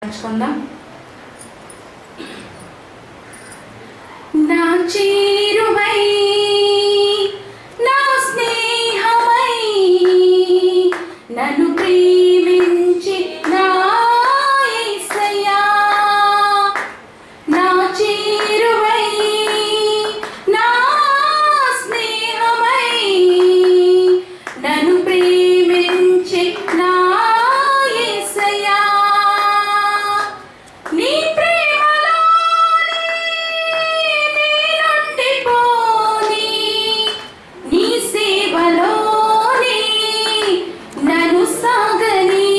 పంచుకుందాం. నా చేరువై నా స్నేహమై నన్ను ప్రేమించి నా యేసయ్యా, నా చేరువై నా స్నేహమై నన్ను ప్రేమించి నా యేసయ్యా, నీ ప్రేమలోనే నేనుండిపోని, నీ సేవలోనే నన్ను సాగని,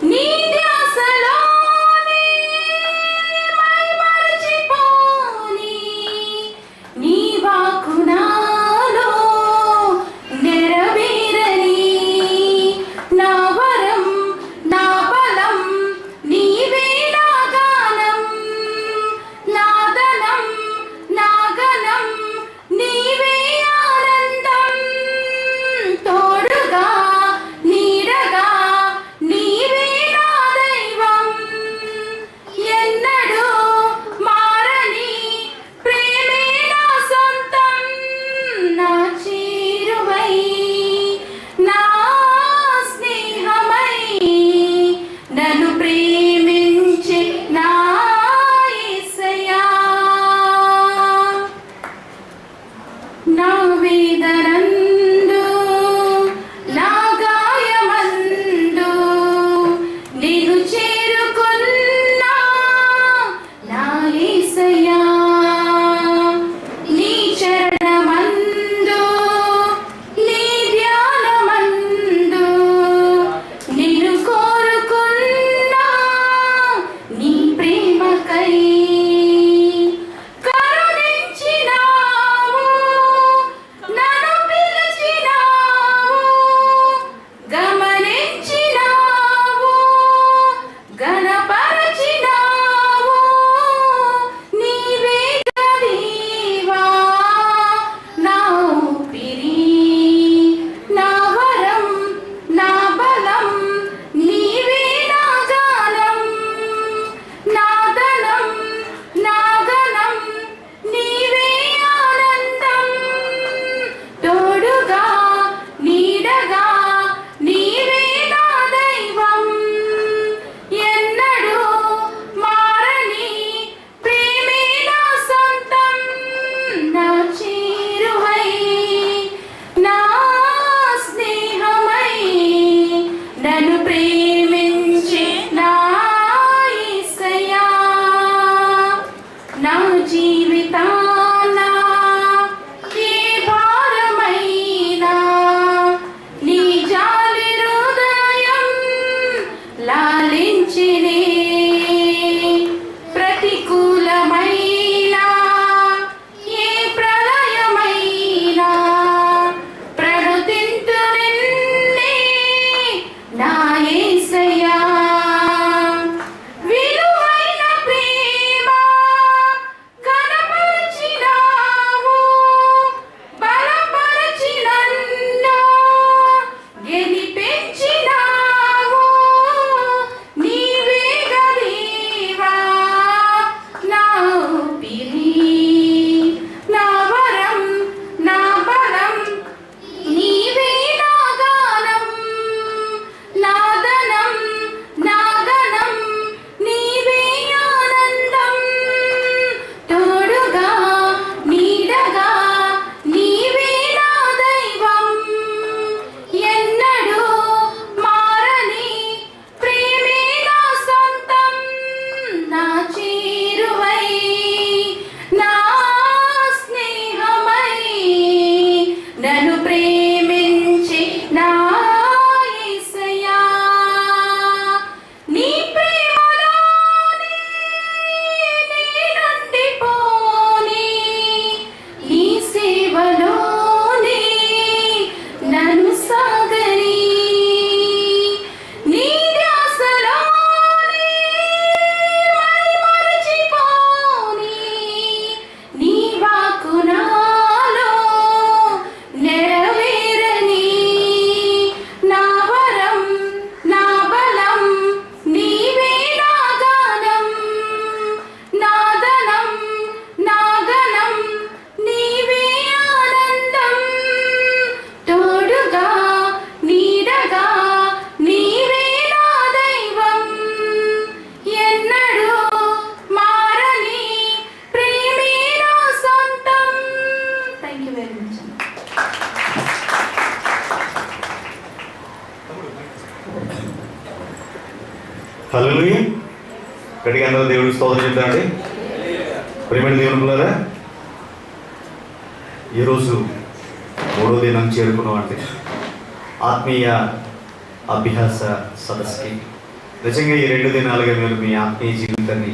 నీ ధ్యాసలోనే మైమరచిపోని, నీ వాక్కు నాలో నెరవేరని, నా వరం నా బలం నీవే, నా గానం నా ధనం నా గణం నీవే, ఆనందం తోడుగా నీడగా నీవే, నా దైవం ఎన్నడూ మారని ప్రేమే నా సొంతం, నా చేరువై నా స్నేహమై నన్ను ప్రేమించే నా యేసయ్యా, నా వేదనందు నా గాయమందు నేను చేరుకున్నా నా యేసయ్యా, నీ చరణమందు నీ ధ్యానమందు నిన్ను కోరుకున్నా, నీ ప్రేమకై కరుణించినావు, నన్ను పిలిచినావు, గమనించినావు, ఘనపరచినావు, నీవే దేవా నా ఊపిరి, నా వరం నా బలం నీవే, నా గానం నా ధనం నా గణం నీవే, ఆనందం తోడుగా నీడగా నీవే, నా దైవం ఎన్నడూ మారని ప్రేమే నా సొంతం, నా చేరువై నా స్నేహమై నన్ను ప్రేమించే నా యేసయ్యా, నా జీవితాన ఏ భారమైనా నీ జాలి హృదయం లాలించినే, ప్రతికూలమైన ఏ ప్రళయమైనా ప్రణుతింతు నిన్నే, నా యేసయ్యా, విలువైన ప్రేమ కనపరిచినావు, బలపరచి నన్ను గెలిపించినావు, హల్లెలూయా. గట్టిగా అందరూ దేవుడికి స్తోత్రం చెప్తామండి. ప్రియమైన దేవుని పిల్లరా, ఈరోజు 3వ దినం చేరుకున్నామంటే ఆత్మీయ అభ్యాస సదస్సుకి. నిజంగా ఈ 2 దినాలుగా మీరు మీ ఆత్మీయ జీవితాన్ని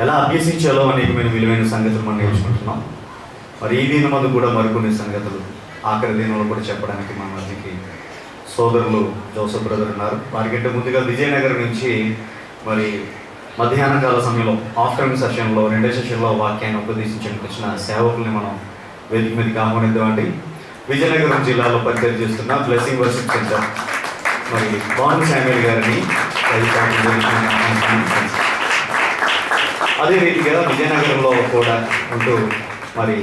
ఎలా అభ్యసించాలో అనేకమైన విలువైన సంగతులు మనం నేర్చుకుంటున్నాం. మరి ఈ దినం మందు కూడా మరికొన్ని సంగతులు ఆఖరి దినంలో కూడా చెప్పడానికి మన మధ్యకి సోదరులు జోసఫ్ బ్రదర్ ఉన్నారు. వారికంటే ముందుగా విజయనగరం నుంచి మరి మధ్యాహ్న కాల సమయంలో ఆఫ్టర్నూన్ సెషన్లో 2వ సెషన్లో వాక్యాన్ని ఉపదేశించడానికి వచ్చిన సేవకుల్ని మనం వేదిక మీదకి ఆహ్వానిద్దామండి. విజయనగరం జిల్లాలో పరిచయం చేస్తున్న బ్లెస్సింగ్ వర్షిప్ సెంటర్ మరి భాను శామ్యుల్ గారిని అదే రీతిగా విజయనగరంలో కూడా ఉంటూ మరి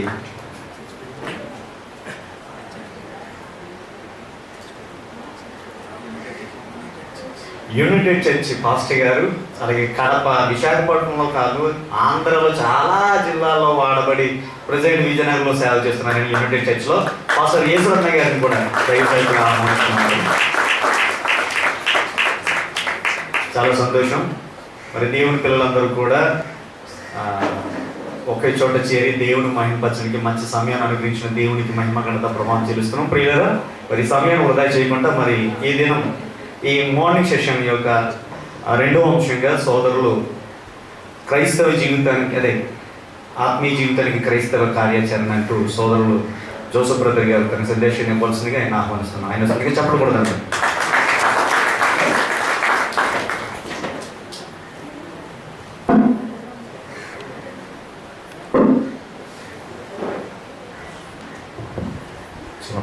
యునైటెడ్ చర్చ్ పాస్టర్ గారు, అలాగే కడప, విశాఖపట్నంలో కాదు ఆంధ్రలో చాలా జిల్లాల్లో వాడబడి ప్రజెంట్ విజయనగరంలో సేవ చేస్తున్నారు. యునైటెడ్ చర్చ్లో పాస్టర్ యేసురత్న గారిని కూడా దైవసేవకులుగా ఆహ్వానిస్తున్నారు. చాలా సంతోషం. మరి దేవుని పిల్లలందరూ కూడా ఒకే చోట చేరి దేవుని మహిమపరచడానికి మంచి సమయాన్ని అనుగ్రహించిన దేవునికి మహిమ ఘనత ప్రభావం చెల్లిస్తున్నాం. ప్రియులారా, మరి సమయాన్ని వృధా చేయకుండా మరి ఈ దినం ఈ మార్నింగ్ సెషన్ యొక్క 2వ అంశంగా సోదరులు క్రైస్తవ జీవితానికి, అదే ఆత్మీయ జీవితానికి క్రైస్తవ కార్యాచరణ అంటూ సోదరులు జోసఫ్ బ్రదర్ గారు తన సందేశాన్ని ఇవ్వాల్సిందిగా ఆయన ఆహ్వానిస్తున్నాను. ఆయన సరిగ్గా చెప్పకూడదండి.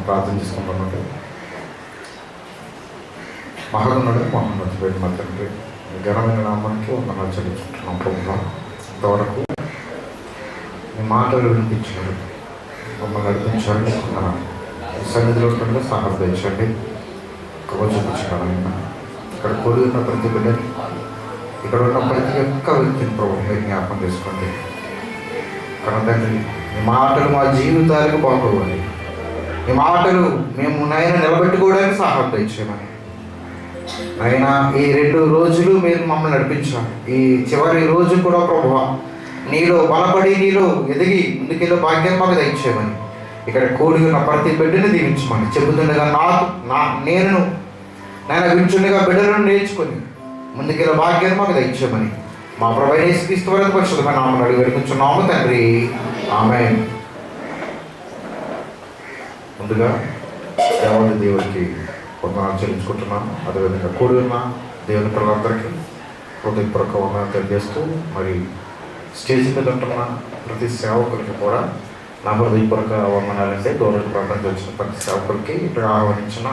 ప్రార్థన చేసుకుంటున్నట్టు మహోన్నతుడు మహోన్నతుడైన మా తండ్రి, ఘనమైన నామానికి వందనాలు చెల్లించుకుంటున్నాం. ప్రభువా, ఇంతవరకు మీ మాటలు వినిపించారు, మమ్మల్ని నడిపించాలని అనుకున్నాను. ఈ సన్నిధిలో ఉంటుండగా సహకరించండి, కృప చూపించాను. ఇక్కడ కూడి ఉన్న ప్రతి బిడ్డని, ఇక్కడ ఉన్న ప్రతి ఒక్క వ్యక్తిని ప్రభు మీరు జ్ఞాపకం చేసుకోండి. కనుక తండ్రి, మీ మాటలు మా జీవితాలకు బాగోవాలి. ఈ మాటలు మేము నాయన నిలబెట్టుకోవడానికి సహాయం తెచ్చామని అయినా ఈ 2 రోజులు మీరు మమ్మల్ని నడిపించాలి. ఈ చివరి రోజు కూడా ప్రభువా నీలో బలపడి నీలో ఎదిగి ముందుకెళ్ళి భాగ్యం మాకు దయచేయమని, ఇక్కడ కూడి ఉన్న ప్రతి బిడ్డని దీవించమని చెబుతుండగా నేను వింటుండగా బిడ్డలను నేర్చుకొని ముందుకెళ్ళి భాగ్యం మాకు దయచేయమని మా ప్రభువైన యేసుక్రీస్తు వారి పరిశుద్ధమైన నామమున అడిగి వేడుకుంటున్నాము తండ్రి, ఆమేన్. ముందుగా దేవాది దేవుడికి వందనాలు చెల్లించుకుంటున్నాను. అదేవిధంగా కూడి ఉన్న దేవుని పిల్లలందరికీ హృదయపూర్వక వందనాలు తెలియజేస్తూ, మరి స్టేజ్ మీద ఉంటున్న ప్రతి సేవకులకి కూడా నా హృదయపూర్వక వందనాలంటే గౌరవ ప్రాంతానికి వచ్చిన ప్రతి సేవకులకి, ఇక్కడ ఆహ్వానించిన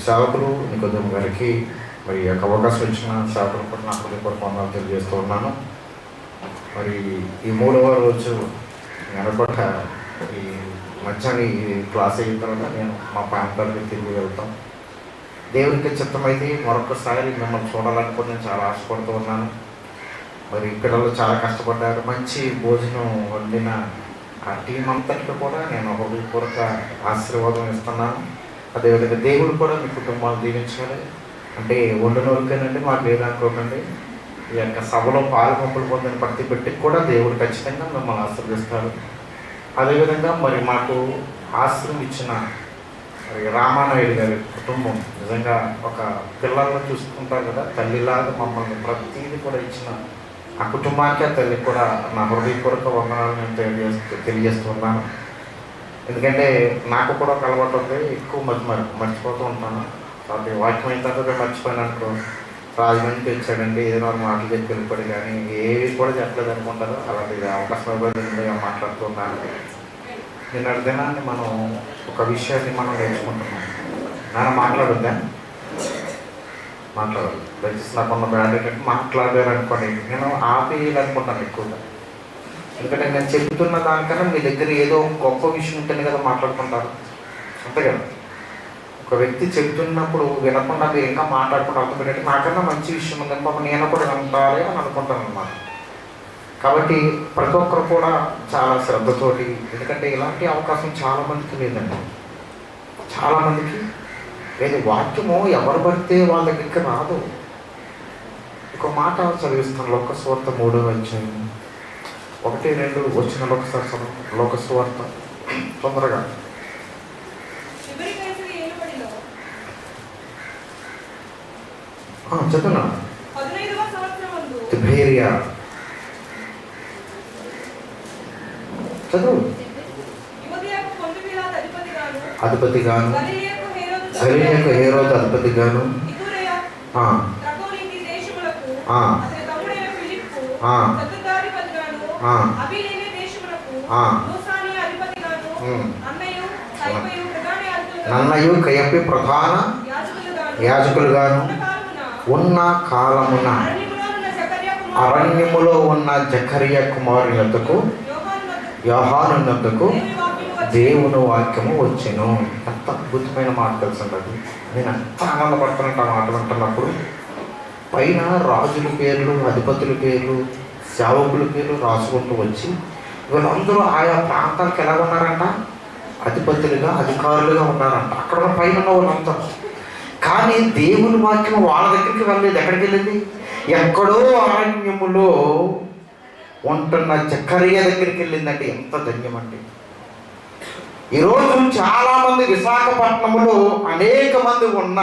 సేవకులు నికోదేము గారికి, మరి యొక్క అవకాశం ఇచ్చిన సేవకులకు కూడా నా హృదయపూర్వక వందనాలు తెలియజేస్తూ ఉన్నాను. మరి ఈ 3వ రోజు నెలకొట్ట ఈ మధ్యాహ్నం ఈ క్లాస్ అయిన తర్వాత నేను మా ప్రాంతానికి తిరిగి వెళ్తాం. దేవునికి చిత్తమైతే మరొకసారి మిమ్మల్ని చూడాలనుకుని నేను చాలా ఆశపడుతూ ఉన్నాను. మరి పిల్లలు చాలా కష్టపడ్డారు. మంచి భోజనం వండిన ఆ టీం అంతటికి కూడా నేను హృదయపూర్వక ఆశీర్వాదం ఇస్తున్నాను. అదేవిధంగా దేవుడు కూడా మీ కుటుంబాలు దీవించాలి. అంటే వండిన వరకేనండి, మాకు లేదనుకోకండి. ఈ యొక్క సభలో పాలుపంపులు పొందిన ప్రతి బిడ్డకి కూడా దేవుడు ఖచ్చితంగా మిమ్మల్ని ఆశీర్వదిస్తారు. అదేవిధంగా మరి మాకు ఆశ్రమం ఇచ్చిన మరి రామానాయుడు గారి కుటుంబం నిజంగా ఒక పిల్లలను చూసుకుంటారు కదా, తల్లిలాగా మమ్మల్ని ప్రతిదీ కూడా ఇచ్చిన ఆ కుటుంబానికి, ఆ తల్లికి కూడా నా హృదయపూర్వక వందనాలు నేను తెలియజేస్తున్నాను. ఎందుకంటే నాకు కూడా ఒక అలవాటు ఉంది, ఎక్కువ మర్చిపోతూ ఉంటాను. కాబట్టి వాక్యం అయిన తర్వాత మర్చిపోయాను అనుకో, రాజమండ్రికి వచ్చాడండి ఏదైనా మాటలు చెప్పి వెళ్ళిపోయి, కానీ ఏవి కూడా చెప్పలేదు అనుకుంటారు. అలాంటి అవకాశం ఇవ్వబడిందిగా మాట్లాడుతున్నాను. నిన్న దినాన్ని మనం ఒక విషయాన్ని మనం నేర్చుకుంటున్నాం. నాన్న మాట్లాడుద్దా? మాట్లాడాలి. దయచేసి నాకున్న బ్యాడ్ ఏంటంటే మాట్లాడారనుకోండి నేను ఆపేయాలనుకుంటాను ఎక్కువగా. ఎందుకంటే నేను చెప్తున్న దానికన్నా మీ దగ్గర ఏదో గొప్ప విషయం ఉంటుంది కదా మాట్లాడుకుంటారు, అంతే కదా. ఒక వ్యక్తి చెప్తున్నప్పుడు వినకుండా మీరు ఇంకా మాట్లాడుకుంటూ అర్థమయ్యేది నాకన్నా మంచి విషయం ఉందని పాప నేను కూడా వింటాలి అని అనుకుంటాను అన్నమాట. కాబట్టి ప్రతి ఒక్కరు కూడా చాలా శ్రద్ధతోటి, ఎందుకంటే ఇలాంటి అవకాశం చాలామందికి లేదండి. చాలామందికి లేదు. వాక్యము ఎవరు పడితే వాళ్ళ దగ్గరికి రాదు. మాట చదివిస్తాను. లోకసువార్త 3వ అధ్యాయం 1-2 వచ్చిన ఒకసారి చదువు. లోకసువార్త తొందరగా. చదువునా? తిబేరియా చదువు. అధిపతిగాను, గలిలయకు హేరోదు అధిపతిగాను, నన్నయు కయపి ప్రధాన యాజకులుగాను ఉన్న కాలమున అరణ్యములో ఉన్న జకర్యా కుమారుని వద్దకు యోహాను వద్దకు దేవుని వాక్యము వచ్చెను. ఎంత అద్భుతమైన మాట తెలుసుండదు. నేను ఎంత ఆనందపడుతున్నట్టు ఆ మాట వింటున్నప్పుడు. పైన రాజుల పేర్లు, అధిపతుల పేర్లు, సేవకుల పేర్లు రాసుకుంటూ వచ్చి వీళ్ళందరూ ఆయా ప్రాంతాలకు ఎలా ఉన్నారంట? అధిపతులుగా, అధికారులుగా ఉన్నారంట అక్కడ పైన ఉన్న వాళ్ళందరూ. కానీ దేవుని వాక్యం వాళ్ళ దగ్గరికి వెళ్ళలేదు. ఎక్కడికి వెళ్ళింది? ఎక్కడో అరణ్యములో ఉంటున్న జకర్యా దగ్గరికి వెళ్ళిందంటే ఎంత ధన్యం అండి. ఈరోజు చాలామంది విశాఖపట్నంలో అనేక మంది ఉన్న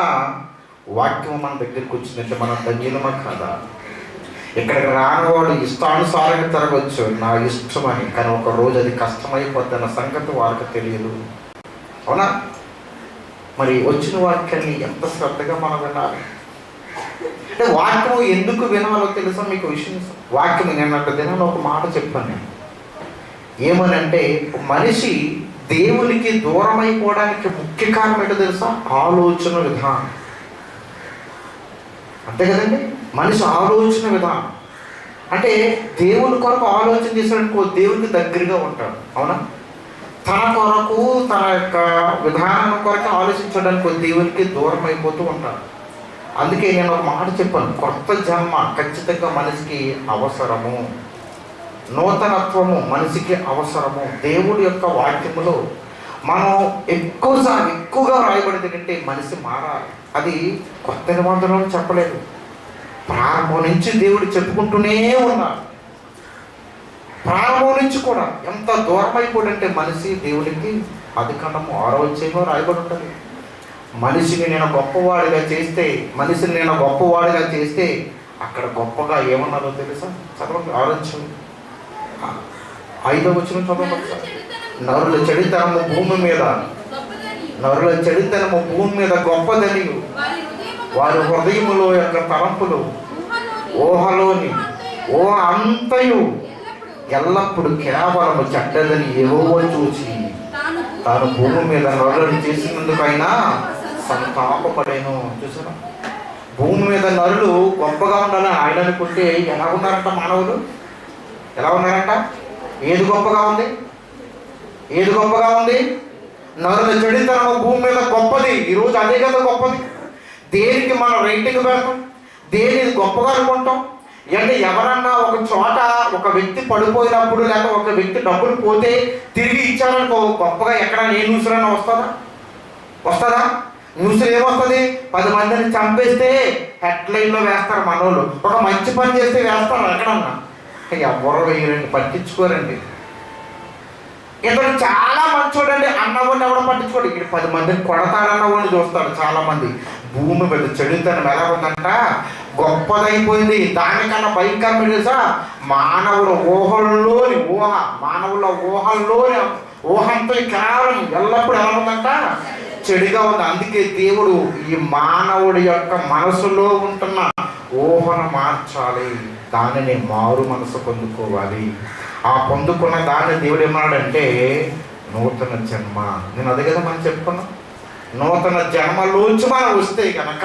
వాక్యం మన దగ్గరికి వచ్చిందంటే మన ధన్యులమా కాదా? ఇక్కడికి రానివాడు ఇష్టానుసారంగా తిరగవచ్చు, నా ఇష్టమని. కానీ ఒక రోజు అది కష్టమైపోతున్న సంగతి వాళ్ళకి తెలియదు. అవునా? మరి వచ్చిన వాక్యాన్ని ఎంత శ్రద్ధగా మనం వినాలి. అంటే వాక్యం ఎందుకు వినాలో తెలుసా మీకు విషయం? వాక్యం నిన్నట్టు దినాన్ని ఒక మాట చెప్పాను నేను. ఏమనంటే మనిషి దేవునికి దూరం అయిపోవడానికి ముఖ్య కారణం ఏంటో తెలుసా? ఆలోచన విధానం. అంతే కదండి. మనిషి ఆలోచన విధానం అంటే దేవుని కొరకు ఆలోచన చేసినట్టు దేవునికి దగ్గరగా ఉంటాడు. అవునా? తన కొరకు, తన యొక్క విధానం కొరకు ఆలోచించడానికి దేవునికి దూరం అయిపోతూ ఉంటాడు. అందుకే నేను ఒక మాట చెప్పాను, కొత్త జన్మ ఖచ్చితంగా మనిషికి అవసరము. నూతనత్వము మనిషికి అవసరము. దేవుడి యొక్క వాక్యములో మనం ఎక్కువగా రాయబడింది కంటే మనిషి మారాలి. అది కొత్త నిబంధనలు చెప్పలేదు, ప్రారంభం నుంచి దేవుడు చెప్పుకుంటూనే ఉన్నాడు. ప్రారంభం నుంచి కూడా ఎంత దూరం అయిపోయిందంటే మనిషి దేవుడికి. అది కన్నము 6వ అధ్యాయంలో రాయబడి ఉంటుంది. మనిషిని నేను గొప్పవాడిగా చేస్తే అక్కడ గొప్పగా ఏమన్నారో తెలుసా? చదవండి. 6వ అధ్యాయం 5వ వచనం చదవండి ఒకసారి. నరుల చెడితనము భూమి మీద గొప్పదని వారి హృదయములో యొక్క తలంపులు ఊహలోని ఊహ అంతయు ఎల్లప్పుడు కేవలము చెడ్డదని యెహోవా చూసి తాను భూమి మీద నరులను చేసినందుకైనా సంతాపపడేను. చూసారా? భూమి మీద నరులు గొప్పగా ఉండాలని ఆయన అనుకుంటే ఎలా ఉన్నారంట మానవులు? ఎలా ఉన్నారంట? ఏది గొప్పగా ఉంది? నరుల చెడితనము భూమి మీద గొప్పది. ఈరోజు అదే కదా గొప్పది. దేనికి మనం రేటింగ్ పెడతాం? దేనికి గొప్పగా అనుకుంటాం? అంటే ఎవరన్నా ఒక చోట ఒక వ్యక్తి పడిపోయినప్పుడు లేక ఒక వ్యక్తి డబ్బులు పోతే తిరిగి ఇచ్చారనుకో, గొప్పగా ఎక్కడ ఏ న్యూస్లైనా వస్తుందా? న్యూస్లో ఏమొస్తుంది? 10 మందిని చంపేస్తే హెడ్లైన్లో వేస్తారు మనోళ్ళు. ఒక మంచి పని చేస్తే వేస్తారు ఎక్కడన్నా. ఎవరు వేయరండి, పట్టించుకోరండి. ఇతను చాలా మంచోడండి అన్నవాడిని ఎవడో పట్టించుకోడు. ఇక్కడ 10 మందిని కొడతాడన్నవాడిని చూస్తాడు చాలా మంది. భూమి మీద చెడుతనం ఎలా ఉందంట? గొప్పదైపోయింది. దానికన్నా భయంకరం తెలుసా? మానవుల ఊహల్లోని ఊహంతో కేవలం ఎల్లప్పుడూ ఎలా ఉందంట? చెడుగా ఉంది. అందుకే దేవుడు ఈ మానవుడి యొక్క మనసులో ఉంటున్న ఊహను మార్చాలి. దానిని మారు మనసు పొందుకోవాలి. ఆ పొందుకున్న దాన్ని దేవుడు ఏమన్నాడంటే నూతన జన్మ. నేను అదే కదా మనం చెప్పుకున్నాం. నూతన జన్మలోంచి మనం వస్తే కనుక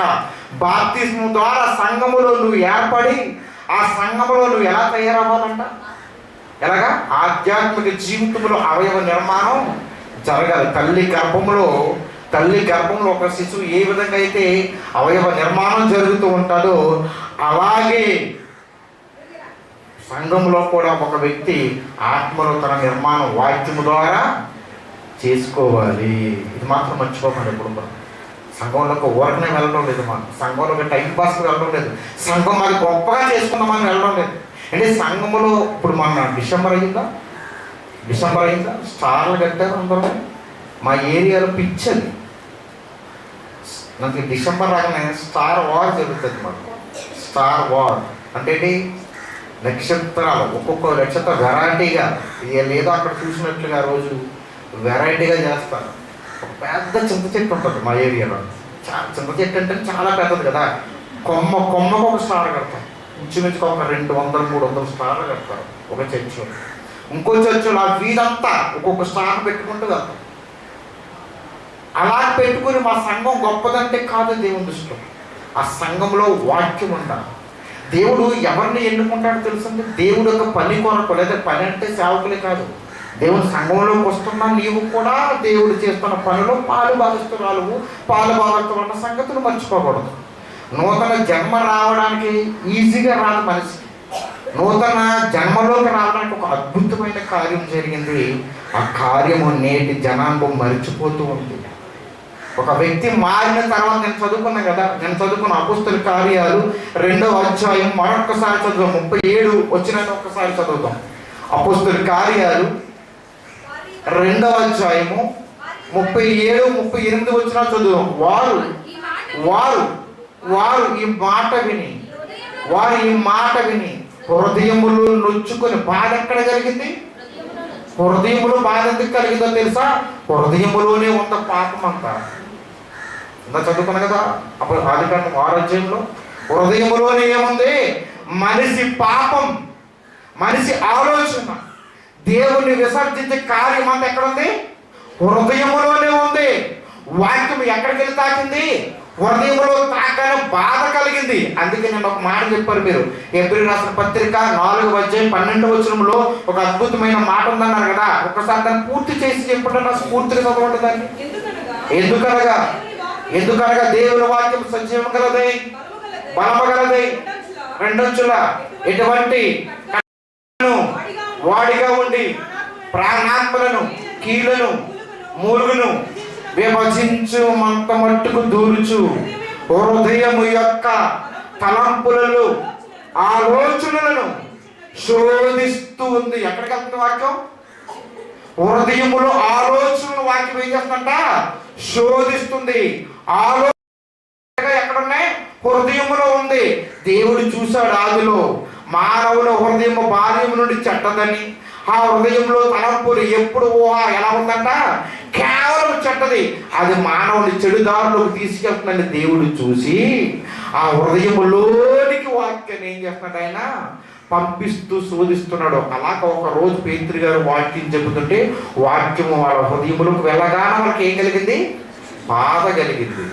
బాప్తిస్మం ద్వారా సంఘములో నువ్వు ఏర్పడి ఆ సంఘములో నువ్వు ఎలా తయారవ్వాలంట? ఎలాగా? ఆధ్యాత్మిక జీవితంలో అవయవ నిర్మాణం జరగాలి. తల్లి గర్భంలో ఒక శిశువు ఏ విధంగా అయితే అవయవ నిర్మాణం జరుగుతూ ఉంటుందో అలాగే సంఘంలో కూడా ఒక వ్యక్తి ఆత్మలో తన నిర్మాణం వాక్యము ద్వారా చేసుకోవాలి. ఇది మాత్రం మర్చిపోకండి. ఎప్పుడు సంఘంలోకి ఊరకనే వెళ్ళడం లేదు, మనం సంఘంలోకి టైం పాస్కి వెళ్ళడం లేదు, సంఘం మాది గొప్పగా చేసుకుందామని వెళ్ళడం లేదు. అంటే సంఘంలో ఇప్పుడు మన డిసెంబర్ అయిందా స్టార్లు కట్టారు అందరూ. మా ఏరియాలో పిచ్చది, నాకు డిసెంబర్ రాగానే స్టార్ వార్ జరుగుతుంది. మాకు స్టార్ వార్ అంటే ఏంటి? నక్షత్రాలు, ఒక్కొక్క నక్షత్రం వెరైటీగా, లేదో అక్కడ చూసినట్లుగా రోజు వెరైటీగా చేస్తారు. ఒక పెద్ద చింత చెట్టు ఉంటుంది మా ఏరియాలో. చింత చెట్టు అంటే చాలా పెద్దది కదా, కొమ్మకు ఒక స్టార్ కడతారు. ఇంచుమించుగా ఒక 200-300 స్టార్లు కడతారు ఒక చర్చ్. ఇంకో చర్చిలో ఆ వీధంతా ఒక్కొక్క స్టార్ పెట్టుకుంటూ వెళ్తాం. అలా పెట్టుకుని మా సంఘం గొప్పదంటే కాదు దేవుని దృష్టిలో. ఆ సంఘంలో వాక్యం ఉండాలి. దేవుడు ఎవరిని ఎన్నుకుంటాడో తెలుసండి? దేవుడు యొక్క పని కొరకు, లేదా పని అంటే సేవకులే కాదు, దేవుని సంఘంలోకి వస్తున్నా నీవు కూడా దేవుడు చేస్తున్న పనిలో పాలు భాగస్తులు అన్న సంగతులు మర్చిపోకూడదు. నూతన జన్మ రావడానికి ఈజీగా రాదు మనిషికి. నూతన జన్మలోకి రావడానికి ఒక అద్భుతమైన కార్యం జరిగింది. ఆ కార్యము నేటి జనాంగం మరిచిపోతూ ఉంది. ఒక వ్యక్తి మారిన తర్వాత నేను చదువుకున్న అపోస్తల కార్యాలు 2వ అధ్యాయం మరొకసారి చదువుతాం. 37 వచ్చిన ఒక్కసారి చదువుతాం. అపోస్తల కార్యాలు 2వ అధ్యాయము 37-38 వచ్చిన చదువుతాం. వారు ఈ మాట విని హృదయములు నొచ్చుకొని, బాధ ఎక్కడ కలిగింది? హృదయములో బాధ ఎందుకు కలిగిందో తెలుసా? హృదయములోనే ఉన్న పాపం అంతా. ఇంకా చదువుకున్నా కదా అప్పుడు ఆదికాండం 6వ అధ్యాయంలో, హృదయములోనే ఏముంది? మనిషి పాపం, మనిషి ఆలోచన, దేవుణ్ణి విసర్జించే కార్యం అంతా ఎక్కడుంది? హృదయములోనే ఉంది. వాక్యం ఎక్కడికి వెళ్ళి తాకింది? హృదయంలో తాకని బాధ కలిగింది. అందుకే నేను ఒక మాట చెప్పారు మీరు. ఎబ్రిల్ రాసిన పత్రిక 4వ అధ్యాయం 12వ వచనంలో ఒక అద్భుతమైన మాట ఉందన్నారు కదా. ఒకసారి దాన్ని పూర్తి చేసి చెప్పండి, స్ఫూర్తిగా చదవండి దాన్ని. ఎందుకనగా దేవుని వాక్యం సజీవం గలదై, బలము గలదై, రెండంచుల ఎటువంటి వాడిగా ఉండి ప్రాణాత్మలను, కీళ్లను, మూలుగును విభజించు మంత మట్టుకు దూరుచు, హృదయము యొక్క తలంపులను, ఆలోచనలను శోధిస్తూ ఉంది. ఎక్కడికి వెళ్తుంది వాక్యం? హృదయములో ఆలోచనలు వాక్యం ఏం చేస్తుందంట? శోధిస్తుంది. ఆలోచన ఎక్కడున్నాయి? హృదయములో ఉంది. దేవుడు చూశాడు ఆదిలో మానవుల హృదయము బాల్యము నుండి చెడ్డదని. ఆ హృదయంలో తలంపులు ఎప్పుడు ఎలా ఉందంట? కేవలం చెడ్డది. అది మానవుని చెడుదారులకు తీసుకెళ్తుందని దేవుడు చూసి ఆ హృదయములోనికి వాక్యాన్ని ఏం చేస్తున్నాడు? ఆయన పంపిస్తూ శోధిస్తున్నాడు. అలాగ ఒక రోజు పేతురు గారు వాక్యం చెబుతుంటే వాక్యము వాళ్ళ హృదయములకు వెళ్ళగానే వాళ్ళకి ఏం కలిగింది? బాధ కలిగింది.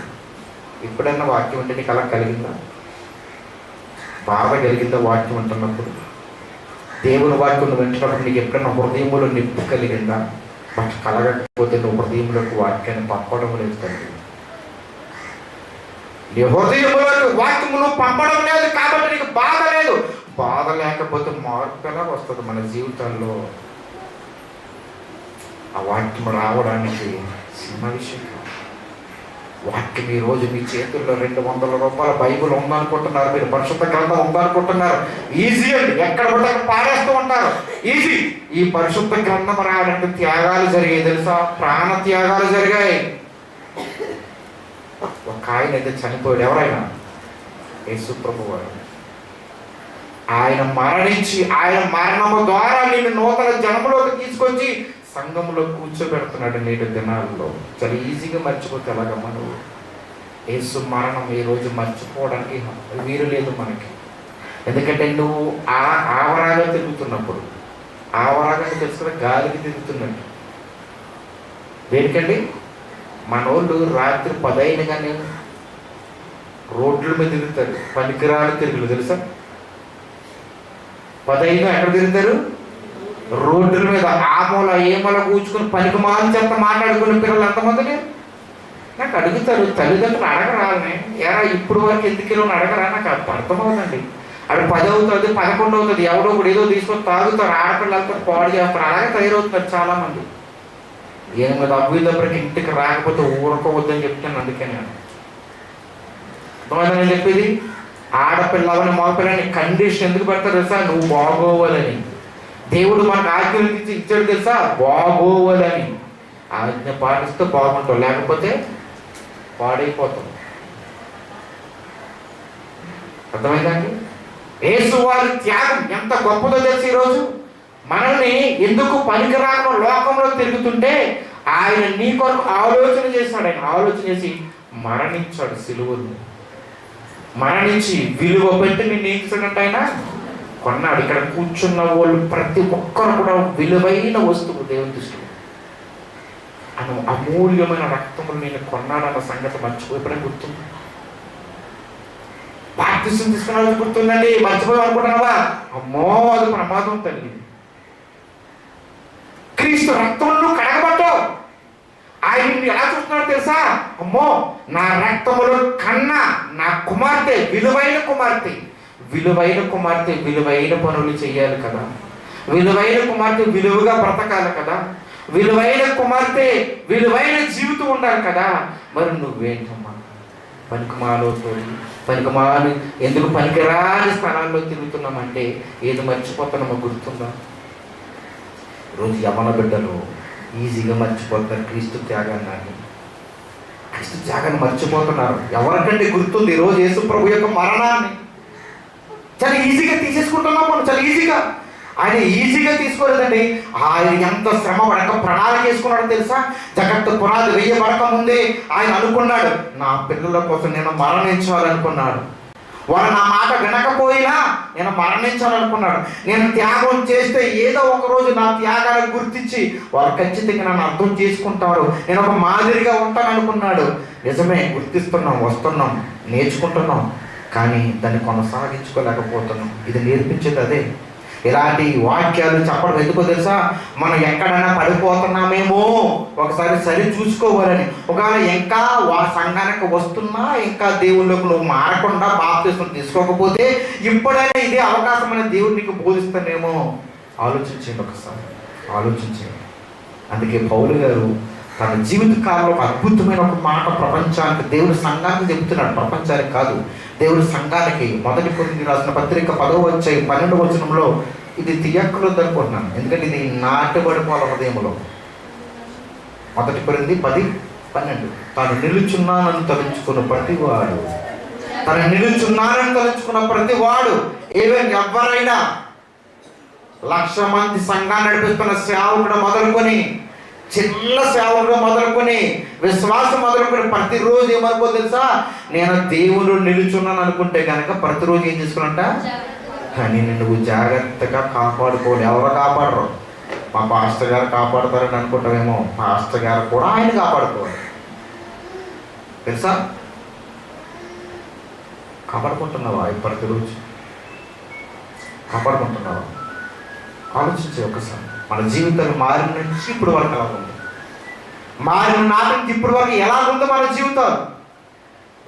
ఎప్పుడన్నా వాక్యం అంటే నీకు అలా కలిగిందా? బాధ కలిగిందా వాక్యం అంటున్నప్పుడు? దేవుని వాక్యం వింటున్నప్పుడు నీకు ఎప్పుడన్నా హృదయంలో నిప్పు కలిగిందా? బట్ కలగకపోతే నువ్వు హృదయంలోకి వాక్యాన్ని పంపడం లేదు తండ్రి. నీ హృదయంలోకి వాక్యమును పంపడం లేదు కాబట్టి నీకు బాధ లేదు. బాధ లేకపోతే మార్పు ఎలా వస్తుంది మన జీవితాల్లో? ఆ వాక్యం రావడానికి చిన్న విషయం. వాక్యం ఈరోజు మీ చేతుల్లో 200 రూపాయల బైబుల్ ఉందనుకుంటున్నారు, మీరు పరిశుద్ధ గ్రంథం ఉందనుకుంటున్నారు. ఈజీ అండి, ఎక్కడ పడితే అక్కడ పారేస్తూ ఉంటారు. ఈజీ. ఈ పరిశుద్ధ గ్రంథం రావడానికి త్యాగాలు జరిగాయి తెలుసా? ప్రాణ త్యాగాలు జరిగాయి. ఒక ఆయన అయితే చనిపోయాడు. ఎవరైనా? యేసు ప్రభువు వారు. ఆయన మరణించి ఆయన మరణము ద్వారా నిన్ను నూతన జన్మలోకి తీసుకొచ్చి సంఘంలో కూర్చోబెడుతున్నాడు నేటి దినాల్లో. చాలా ఈజీగా మర్చిపోతే ఎలాగమ్మా నువ్వు? యేసు మరణం ఈ రోజు మర్చిపోవడానికి వీలు లేదు మనకి. ఎందుకంటే నువ్వు ఆవరాగా తిరుగుతున్నప్పుడు, ఆవరాగా తెలుసు కదా, గాలికి తిరుగుతున్నట్టు. దేనికండి? మనోళ్ళు రాత్రి 10 అయినా కానీ రోడ్ల మీద తిరుగుతారు. పనికిరాని తిరుగులు తెలుసా? 10 అయినా ఎక్కడ తిరుగుతారు? రోడ్ల మీద. ఆ మూల ఏ మూల కూర్చుకుని పనికి మాంచేత మాట్లాడుకునే పిల్లలు ఎంతమందిని నాకు అడుగుతారు. తల్లిదండ్రులు అడగరాలని, ఎరా ఇప్పుడు వరకు ఎందుకు అడగరా? నాకు అర్థమవుతుందండి. అది 10 అవుతుంది, 11 అవుతుంది, ఎవడో కూడా ఏదో తీసుకొని తాగుతారు, ఆడపిల్లలతో పాడు చేస్తారు. అలాగే తయారవుతున్నారు చాలా మంది. ఏమి అభివృద్ధికి ఇంటికి రాకపోతే ఊరుకోవద్దని చెప్తాను. అందుకే నేను అర్థమైందని చెప్పేది. ఆడపిల్లవని మగపిల్లని కండిషన్ ఎందుకు పెడతారు తెలుసా? నువ్వు బాగోవాలని. దేవుడు మనకు ఆజ్ఞలు ఇచ్చాడు తెలుసా? బాగోవాలని. ఆజ్ఞ పాటిస్తే బాగుంటావు, లేకపోతే పాడైపోతావు. అర్థమైందండి? యేసు వారి త్యాగం ఎంత గొప్పదో తెలిసి ఈరోజు మనల్ని ఎందుకు పనికిరాకుండా లోకంలో తిరుగుతుంటే ఆయన నీ కొరకు ఆలోచన చేశాడు. ఆయన ఆలోచన చేసి మరణించాడు సిలువను. మరణించి విలువ పెట్టి నిన్ను ఇచ్చినట్టు ఆయన కొన్నాడు. ఇక్కడ కూర్చున్న వాళ్ళు ప్రతి ఒక్కరు కూడా విలువైన వస్తువు దేవుని దృష్టిలో. ఆయన అమూల్యమైన రక్తములు నేను కొన్నాడన్న సంగతి మర్చిపోయి గుర్తుంది. బాప్తిసం తీసుకున్న గుర్తుందండి, మర్చిపోయి అనుకుంటున్నావా? అమ్మో అది ప్రమాదం తల్లి. క్రీస్తు రక్తములను కడగబట్టావు. ఆయన ఎలా చూస్తున్నాడు తెలుసా? అమ్మో నా రక్తములు కన్నా నా కుమార్తె విలువైన కుమార్తె, విలువైన కుమార్తె విలువైన పనులు చేయాలి కదా, విలువైన కుమార్తె విలువగా బ్రతకాలి కదా, విలువైన కుమార్తె విలువైన జీవితం ఉండాలి కదా. మరి నువ్వేంటమ్మా పనికిమాలు ఎందుకు పనికిరాని స్థానాల్లో తిరుగుతున్నామంటే ఏది మర్చిపోతున్నామో గుర్తుందా? రోజు యవన బిడ్డలు ఈజీగా మర్చిపోతారు క్రీస్తు త్యాగాన్ని. క్రీస్తు త్యాగాన్ని మర్చిపోతున్నారు. ఎవరికంటే గుర్తుంది ఈరోజు యేసు ప్రభు యొక్క మరణాన్ని? చాలా ఈజీగా తీసేసుకుంటున్నాం మనం, చాలా ఈజీగా. ఆయన ఈజీగా తీసుకోలేదండి. ఆయన ఎంత శ్రమ పడక ప్రణాళిక చేసుకున్నాడో తెలుసా? జగత్తు పునాది వేయబడక ముందే ఆయన అనుకున్నాడు, నా పిల్లల కోసం నేను మరణించాలనుకున్నాడు. వారు నా మాట వినకపోయినా నేను మరణించాలనుకున్నాడు. నేను త్యాగం చేస్తే ఏదో ఒక రోజు నా త్యాగాన్ని గుర్తించి వారు ఖచ్చితంగా నన్ను అర్థం చేసుకుంటారు, నేను ఒక మాదిరిగా ఉంటాను అనుకున్నాడు. నిజమే, గుర్తిస్తున్నాం, వస్తున్నాం, నేర్చుకుంటున్నాం, కానీ దాన్ని కొనసాగించుకోలేకపోతున్నాం. ఇది నేర్పించేది అదే. ఇలాంటి వాక్యాలు చెప్పడం ఎందుకో తెలుసా? మనం ఎక్కడైనా పడిపోతున్నామేమో ఒకసారి సరి చూసుకోవాలని. ఒకవేళ ఇంకా సంఘానికి వస్తున్నా ఇంకా దేవుళ్ళకు నువ్వు మారకుండా బాప్తిసం తీసుకోకపోతే ఇప్పుడైనా ఇదే అవకాశం అని దేవుడు నీకు బోధిస్తానేమో. ఆలోచించండి, ఒకసారి ఆలోచించండి. అందుకే పౌలు గారు తన జీవిత కాలంలో ఒక అద్భుతమైన ఒక మాట ప్రపంచానికి, దేవుడి సంఘానికి చెబుతున్నాడు. ప్రపంచానికి కాదు, దేవుడి సంఘానికి. 1 కొరింథీయులకు రాసిన పత్రిక 10వ అధ్యాయం 12వ వచనంలో ఇది తీయక్కలేదు అనుకుంటున్నాను, ఎందుకంటే ఇది నాటుబడిపోవాలి హృదయంలో. 1 కొరింథీ 10:12 తాను నిలుచున్నానని తలుచుకున్న ప్రతివాడు, తను నిలుచున్నానని తలుచుకున్న ప్రతివాడు, ఎవరైనా 1,00,000 మంది సంఘాన్ని నడిపిస్తున్న సేవకుడు మొదలుకొని, చిన్న సేవకుడు మొదలుకొని, విశ్వాసం మొదలుకొని ప్రతిరోజు ఏమనుకో తెలుసా? నేను దేవుడు నిలుచున్నాను అనుకుంటే కనుక ప్రతిరోజు ఏం చేసుకున్నట్ట? కానీ నువ్వు జాగ్రత్తగా కాపాడుకోవాలి. ఎవరు కాపాడరు? మా పాస్టర్ గారు కాపాడుతారని అనుకుంటామేమో. పాస్టర్ గారు కూడా ఆయన కాపాడుకోవాలి, తెలుసా? కాపాడుకుంటున్నావా? ప్రతిరోజు కాపాడుకుంటున్నావా? ఆలోచించే ఒకసారి. మన జీవితాలు మారిన నుంచి ఇప్పుడు వరకు ఎలా ఉంది, మారిన నాటి నుంచి ఇప్పుడు వరకు ఎలా ఉందో మన జీవితాలు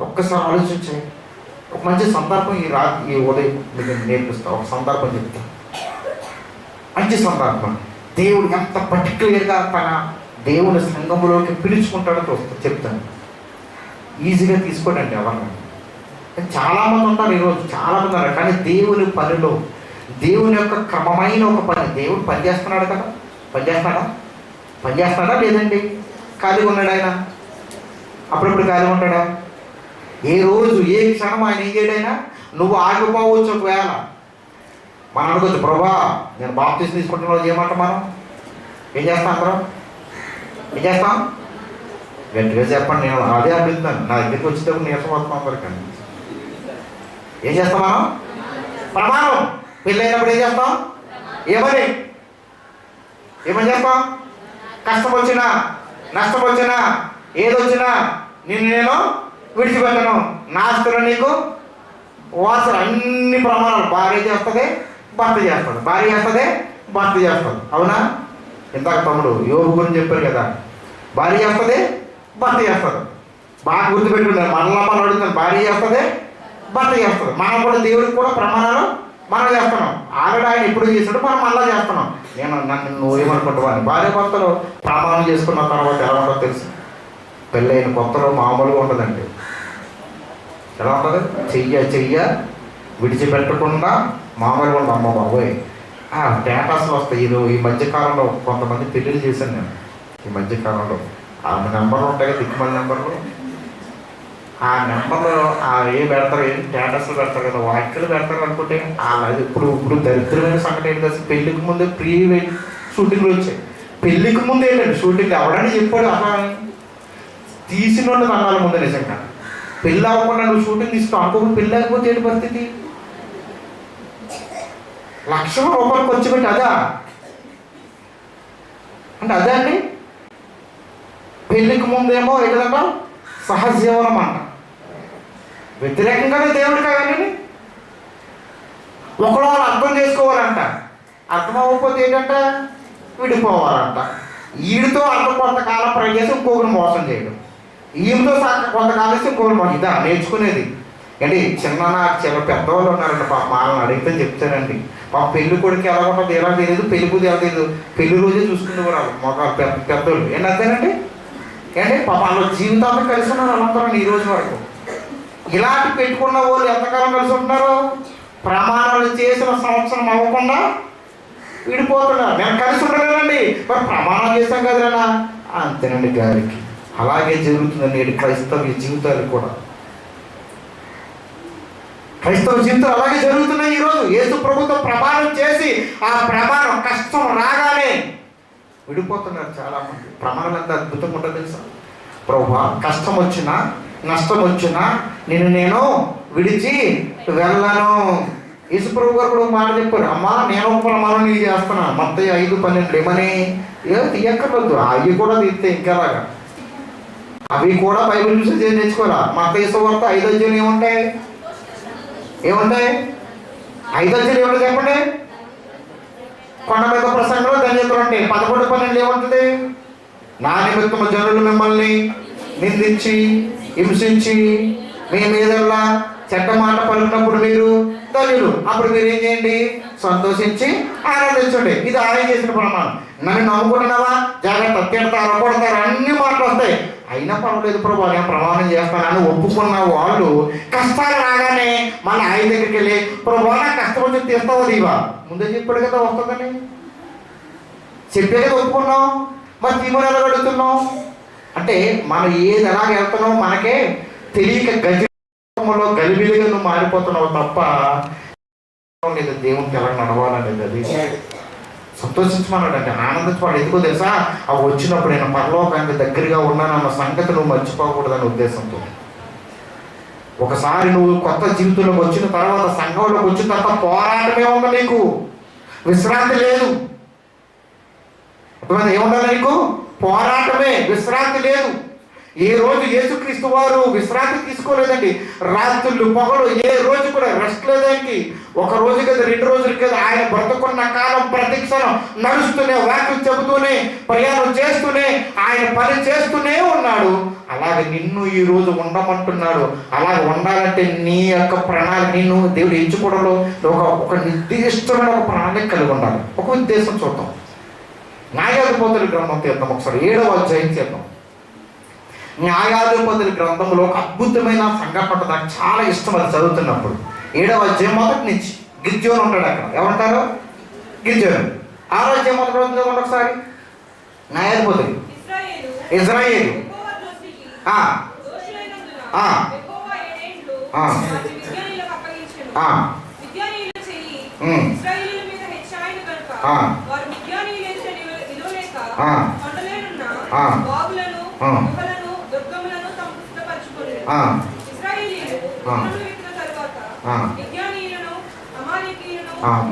ఒక్కసారి ఆలోచించే. ఒక మంచి సందర్భం ఈ ఉదయం మీకు నేర్పిస్తా. ఒక సందర్భం చెప్తా, మంచి సందర్భం. దేవుడు ఎంత పర్టికులర్గా తన దేవుని సంఘంలోకి పిలుచుకుంటాడో చెప్తాను. ఈజీగా తీసుకోండి ఎవరిని. చాలామంది ఉంటారు ఈరోజు, చాలామంది ఉన్నారు, కానీ దేవుని పనిలో, దేవుని యొక్క క్రమమైన ఒక పని. దేవుడు పనిచేస్తున్నాడు కదా, పనిచేస్తున్నాడా లేదండి? ఖాళీగా ఉన్నాడు ఆయన? అప్పుడప్పుడు ఖాళీగా ఉంటాడా? ఏ రోజు ఏ క్షణం ఆయన ఏం చేయడైనా నువ్వు ఆగిపోవచ్చు. ఒకవేళ మనం అనుకోవచ్చు, ప్రభా నేను బాప్తిసం తీసుకుంటున్న రోజు ఏమంట మనం ఏం చేస్తాం? అందరం ఏం చేస్తాం? గట్టిగా చెప్పండి. నేను అదే అడుగుతున్నాను. నా దగ్గరికి వచ్చేటప్పుడు నీరసం వస్తాం అందరికండి. ఏం చేస్తాం మనం? ప్రమాణం. పెళ్ళైనప్పుడు ఏం చేస్తాం? ఏమని చేస్తాం? కష్టం వచ్చినా, నష్టం వచ్చినా, ఏదొచ్చినా నేను విడిచిపెట్టను, నా ఆస్తులు నీకు వారసులు. అన్ని ప్రమాణాలు. భార్య చేస్తుంది, భర్త చేస్తుంది, భార్య చేస్తుంది, భర్త చేస్తుంది. అవునా? ఇందాక తమ్ముడు యోగు గురించి చెప్పారు కదా, భార్య చేస్తుంది, భర్త చేస్తుంది. బాగా గుర్తుపెట్టుకున్నారు. మనలో మనం అడుగుతాం, భార్య చేస్తుంది, భర్త చేస్తుంది. మనం కూడా దేవుడికి కూడా ప్రమాణాలు మనం చేస్తున్నాం. ఆల్రెడీ ఆయన ఎప్పుడు చేసినట్టు మనం మళ్ళా చేస్తున్నాం. నువ్వు ఏమనుకుంటావు? భార్య భర్తలు ప్రమాణం చేసుకున్న తర్వాత ఎలా ఉంటుందో తెలుసు. పెళ్ళైన కొత్తలో మామూలుగా ఉండదండి. ఎలా ఉంటుంది? చెయ్య విడిచిపెట్టకుండా మామూలుగా ఉంటుంది. అమ్మ బాబోయ్ స్టేటస్లు వస్తాయి. ఈ మధ్యకాలంలో కొంతమంది పెళ్ళిళ్ళు చేశాను నేను. ఈ మధ్యకాలంలో ఆమె నెంబర్లు ఉంటాయి కదా, దిక్కుమల నెంబర్లు. ఆ నెంబర్లు ఏ పెడతారు, ఏం స్టేటస్లు పెడతారు కదా, వాక్యలు పెడతారు అనుకుంటే ఇప్పుడు దరిద్రమైన సంగతి ఏంటి అసలు? పెళ్ళికి ముందే ప్రీ షూటింగ్లు వచ్చాయి. పెళ్ళికి ముందు ఏంటండి షూటింగ్? ఎవడని చెప్పాడు అలా తీసిన వాళ్ళు అన్నాల ముందు. నిజంగా పెళ్ళి అవ్వకుండా నువ్వు షూటింగ్ తీసుకో అనుకోకుండా పెళ్ళి అయిపోతే ఏంటి పరిస్థితి? లక్షల రూపాయలు ఖర్చు పెట్టి అదా అంటే అదే అండి. పెళ్ళికి ముందేమో ఏంటంట సహజీవనం అంట, వ్యతిరేకంగానే దేవుడు కాదండి. ఒకళ్ళు వాళ్ళు అర్థం చేసుకోవాలంట, అర్థం అవ్వకపోతే ఏంటంట విడిపోవాలంట. వీడితో అర్థం కొంతకాలం ట్రై చేసి ఇంకొకరు మోసం చేయడం, ఈమెతో కొంతకాలం చేసి ఇంకొకరు మోసం. ఇదా నేర్చుకునేది ఏంటి? చిన్న పెద్దవాళ్ళు ఉన్నారండి పాప, వాళ్ళని అడిగితే చెప్తారండి. పాప పెళ్లి కొడుకు ఎలా ఉంటుంది ఎలా తెలియదు, పెళ్లి కూతురు ఎలా తెలియదు, పెళ్లి రోజే చూసుకునేవారు మొక్క పెద్దోళ్ళు. ఏంటి అంతేనండి? ఏంటి పాప వాళ్ళ జీవితాంతం కలిసి ఉన్నారు వాళ్ళందరూ ఈ రోజు వరకు. ఇలాంటి పెట్టుకున్న వాళ్ళు ఎంతకాలం కలిసి ఉంటున్నారు? ప్రమాణాలు చేసిన సంవత్సరం అవ్వకుండా విడిపోతున్నారు. నేను కలిసి ఉండలేనండి, మరి ప్రమాణం చేస్తాం కదలేనా? అంతేనండి గారికి. అలాగే జరుగుతుందండి నేడు క్రైస్తవ జీవితాలు కూడా. క్రైస్తవ జీవితాలు అలాగే జరుగుతున్నాయి ఈరోజు. యేసు ప్రభుత్వం ప్రమాణం చేసి ఆ ప్రమాణం కష్టం రాగానే విడిపోతున్నారు చాలామంది. ప్రమాణం ఎంత అద్భుతంగా ఉంటుంది తెలుసా? ప్రభువా కష్టం వచ్చినా నష్టం వచ్చినా నేను విడిచి వెళ్ళను. యేసు ప్రభు గారు కూడా మాట చెప్పారు, అమ్మా నేను ప్రమాణం నీకు చేస్తున్నా. మత్తయి 5:12 ఏమని? తీయక్కర్వద్దు, అవి కూడా తీస్తే ఇంకెలాగా, అవి కూడా బైబిల్ చూసి నేర్చుకోరా. మత్తయి సువార్త 5వ అధ్యాయం ఏముంటాయి? 5వ అధ్యాయం ఏమిటో చెప్పండి. కొండ మీద ప్రసంగంలో ధన్యతలు ఉంటాయి. 11:12 ఏముంటుంది? నా నిమిత్తము జనులు మిమ్మల్ని నిందించి హింసించి మీ మీదల్లా చెడ్డ మాట పలికినప్పుడు మీరు ధన్యులు. అప్పుడు మీరు ఏం చేయండి? సంతోషించి ఆనందించండి. ఇది ఆయన చేసిన ప్రమాణం. నన్ను నమ్ముకుంటున్నావా? జాగ్రత్త, తిడతారు కొడతారు అన్ని మాటలు వస్తాయి. అయినా పర్వాలేదు ప్రభు నేను ప్రమాణం చేస్తానని ఒప్పుకున్న వాళ్ళు కష్టాలు రాగానే మళ్ళీ ఆయన దగ్గరికి వెళ్ళి ప్రభు నాకు కష్టం వచ్చి తీస్తావు దీవా ముందే చెప్పాడు కదా వస్తుందని చెప్పే కదా ఒప్పుకున్నాం. మరి తీమని ఎలా అడుగుతున్నాం అంటే మనం ఏది ఎలాగ వెళ్తున్నాం మనకే తెలియక గజంలో గలిబిలిగా నువ్వు మారిపోతున్నావు తప్ప లేదు దేవునికి ఎలా నడవాలనేది. అది సంతోషించమన్నాడు అంటే ఆనందించమన్నాడు. ఎందుకో తెలుసా? అవి వచ్చినప్పుడు నేను పరలోకానికి దగ్గరగా ఉన్నానన్న సంగతి నువ్వు మర్చిపోకూడదనే ఉద్దేశంతో. ఒకసారి నువ్వు కొత్త జీవితంలోకి వచ్చిన తర్వాత సంఘంలోకి వచ్చిన తర్వాత పోరాటమే ఉంది నీకు, విశ్రాంతి లేదు. అర్థమైంది? ఏముండాలి నీకు? పోరాటమే, విశ్రాంతి లేదు. ఏ రోజు యేసుక్రీస్తు వారు విశ్రాంతి తీసుకోలేదండి. రాత్రులు పగలు ఏ రోజు కూడా రెస్ట్ లేదానికి. ఒక రోజు కదా 2 రోజులు కదా ఆయన బ్రతుకున్న కాలం ప్రతిక్షణం నడుస్తూనే వాక్యం చెబుతూనే ప్రయాణం చేస్తూనే ఆయన పని చేస్తూనే ఉన్నాడు. అలాగే నిన్ను ఈ రోజు ఉండమంటున్నాడు. అలాగే ఉండాలంటే నీ యొక్క ప్రణాళిక నిన్ను దేవుడు ఎంచుకోవడంలో ఒక నిర్దిష్టమైన ఒక ప్రణాళిక కలిగి ఉండాలి. ఒక ఉద్దేశం చూద్దాం. న్యాయాధిపతుల గ్రంథం తీద్దాం ఒకసారి. 7వ అధ్యాయం చేద్దాం. న్యాయాధిపతుల గ్రంథంలో ఒక అద్భుతమైన సంఘటన నాకు చాలా ఇష్టం. అది చదువుతున్నప్పుడు 7వ అధ్యాయం మొదటి నుంచి గిద్యోను ఉంటాడు అక్కడ. ఎవరంటారు? గిద్యోను. 6వ అధ్యాయం మొదటి రోజు చదవండి ఒకసారి. న్యాయాధిపతులు ఇజ్రాయేలు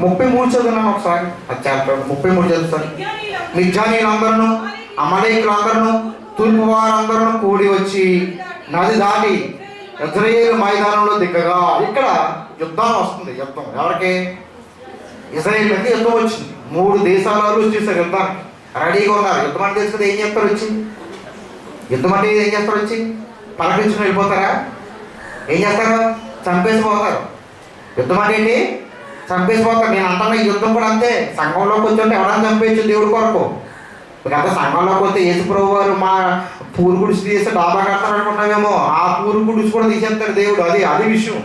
ముప్పై 33 చదువున్నాను ఒకసారి. చాప్టర్ 33 చదువుతాను. మిద్యానీయులందరూ అమలేకులందరూ తూర్పు వారందరూ కూడి వచ్చి నది దాటి ఇజ్రాయేలు మైదానంలో దిగ్గగా. ఇక్కడ యుద్ధం వస్తుంది. యుద్ధం ఎవరికి? ఇజ్రాయేల్కి యుద్ధం వచ్చింది. 3 దేశాలలో వచ్చేసారు యుద్ధానికి, రెడీగా ఉన్నారు. యుద్ధం అంటే తెలుసుకుంటే ఏం చేస్తారు? వచ్చి యుద్ధం అంటే ఏం చేస్తారు? వచ్చి పలకరించుకుని వెళ్ళిపోతారా? ఏం చేస్తారు? చంపేసిపోతారు. యుద్ధం అంటే ఏంటి? చంపేసిపోతారు. నేను అంటున్నా ఈ యుద్ధం కూడా అంతే. సంఘంలోకి వచ్చి ఉంటే ఎవరైనా చంపేయచ్చు దేవుడి కొరకు. గత సంఘంలోకి పోతే యేసుప్రభు వారు మా పూరు గుడిసి తీస్తే డాబా కడతారు అనుకున్నామేమో, ఆ పూరు గుడిసి కూడా తీసేస్తాడు దేవుడు. అది విషయం.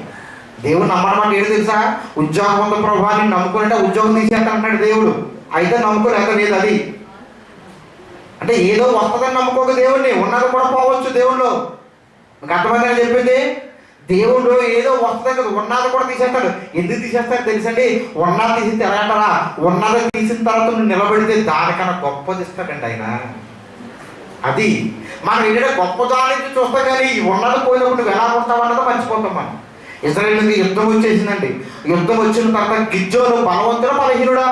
దేవుడు నమ్మడం అంటే ఏంటి తెలుసా? ఉద్యోగం ఉంది ప్రభావాన్ని నమ్ముకుంటే ఉద్యోగం తీసేస్తా అంటాడు దేవుడు. అయితే నమ్ముకోలేక లేదు. అది అంటే ఏదో వస్తుందని నమ్ముకోక దేవుడిని, ఉన్నది కూడా పోవచ్చు దేవుళ్ళు. మీకు అర్థమైందని చెప్పింది. దేవుడు ఏదో వస్తుంది కదా, ఉన్నది కూడా తీసేస్తాడు. ఎందుకు తీసేస్తాడు తెలుసండి? ఉన్నది తీసి తెలంటారా? ఉన్నది తీసిన తర్వాత నువ్వు నిలబడితే దానికన్నా గొప్పది ఇస్తాడండి ఆయన. అది మనం ఏంటంటే గొప్ప దాని నుంచి చూస్తాం, కానీ ఉన్నది పోయినప్పుడు నువ్వు ఎలా ఉంటావు అన్నది మర్చిపోతాం మనం. ఇశ్రాయేలుకి యుద్ధం వచ్చేసిందండి. యుద్ధం వచ్చిన తర్వాత గిద్యోను బలవంతుడు బలహీనుడా?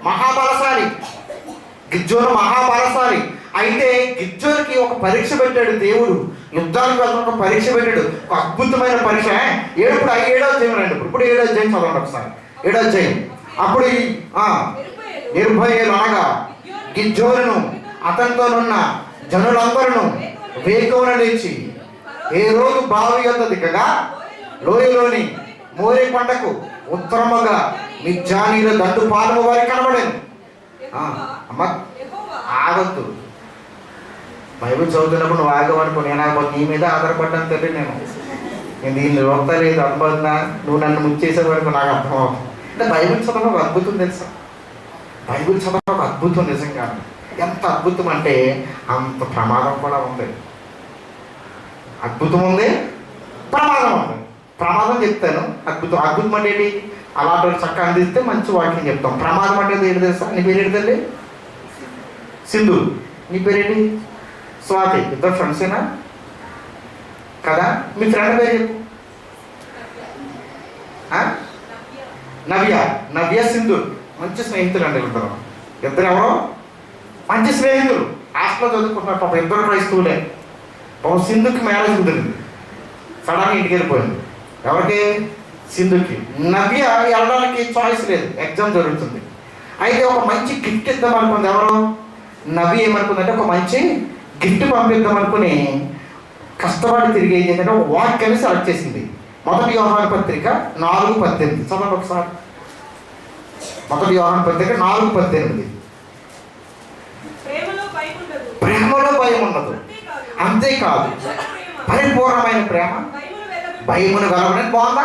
మహాబలశాలి. గిద్యోను మహాబలశాలి. అయితే గిద్యోనికి ఒక పరీక్ష పెట్టాడు దేవుడు. యుద్ధానికి వెళ్తున్న ఒక పరీక్ష పెట్టాడు, ఒక అద్భుతమైన పరీక్ష. ఏడో అధ్యాయం రండి. ఇప్పుడు 7వ అధ్యాయం చదవండి ఒకసారి. 7వ అధ్యాయం. అప్పుడు నిర్భయులు అనగా గిద్యోనును అతనితోనున్న జనులందరూ వేకువన లేచి ఏ రోజు బావి యొద్ద దిగగా లోయలోని మోరే కొండకు ఉత్తరముగా మిజ్జానీల దండు పాలము వారికి కనబడాను. అమ్మ ఆగొద్దు. బైబిల్ చదువుతున్నప్పుడు నువ్వు ఆగవనుకో, నేను నీ మీద ఆధారపడ్డాను తల్లి. నేను దీన్ని రోకలేదు అనుభవంగా నువ్వు నన్ను ముంచేసే వరకు నాకు అర్థం అవుతుంది. అంటే బైబిల్ చదవడం ఒక అద్భుతం తెలుసా? బైబిల్ చదవడం ఒక అద్భుతం నిజంగా. ఎంత అద్భుతం అంటే అంత ప్రమాదం కూడా ఉంది. అద్భుతం ఉంది, ప్రమాదం ఉంది. ప్రమాదం చెప్తాను, అద్భుతం అంటే ఏంటి? అలాంటి చక్కగా అందిస్తే మంచి వాక్యం చెప్తాం. ప్రమాదం అంటే ఏంటి తెలుసా? నీ పేరు ఏంటండి? సింధు. నీ పేరేంటి? స్వాతి. ఇద్దరు ఫ్రెండ్సేనా కదా? మీ ఫ్రెండ్ పేరు చెప్పు. నవ్య సింధు. మంచి స్నేహితులు అండి ఇద్దరు ఎవరో మంచి స్నేహితులు. హాస్టల్లో చదువుకుంటున్నారు పాప. ఇద్దరు క్రైస్తవులే. పాప సింధుకి మ్యారేజ్ కుదిరింది. సడన్గా ఇంటికి వెళ్ళిపోయింది. ఎవరికి? సింధుకి. నవ్య వెళ్ళడానికి చాయిస్ లేదు, ఎగ్జామ్ జరుగుతుంది. అయితే ఒక మంచి గిఫ్ట్ ఇద్దాం అనుకుంది. ఎవరు? నవ్య ఏమనుకుందంటే ఒక మంచి గిఫ్ట్ పంపిద్దాం అనుకుని కష్టపడి తిరిగి ఏం చేసిందంటే ఒక వాక్యాన్ని సెలెక్ట్ చేసింది. 1 యోహాను పత్రిక 4:18 చదవండి ఒకసారి. 1 యోహాను పత్రిక 4:18. ప్రేమలో భయం ఉండదు, అంతేకాదు పరిపూర్ణమైన ప్రేమ భయమును గలవని. బాగుందా?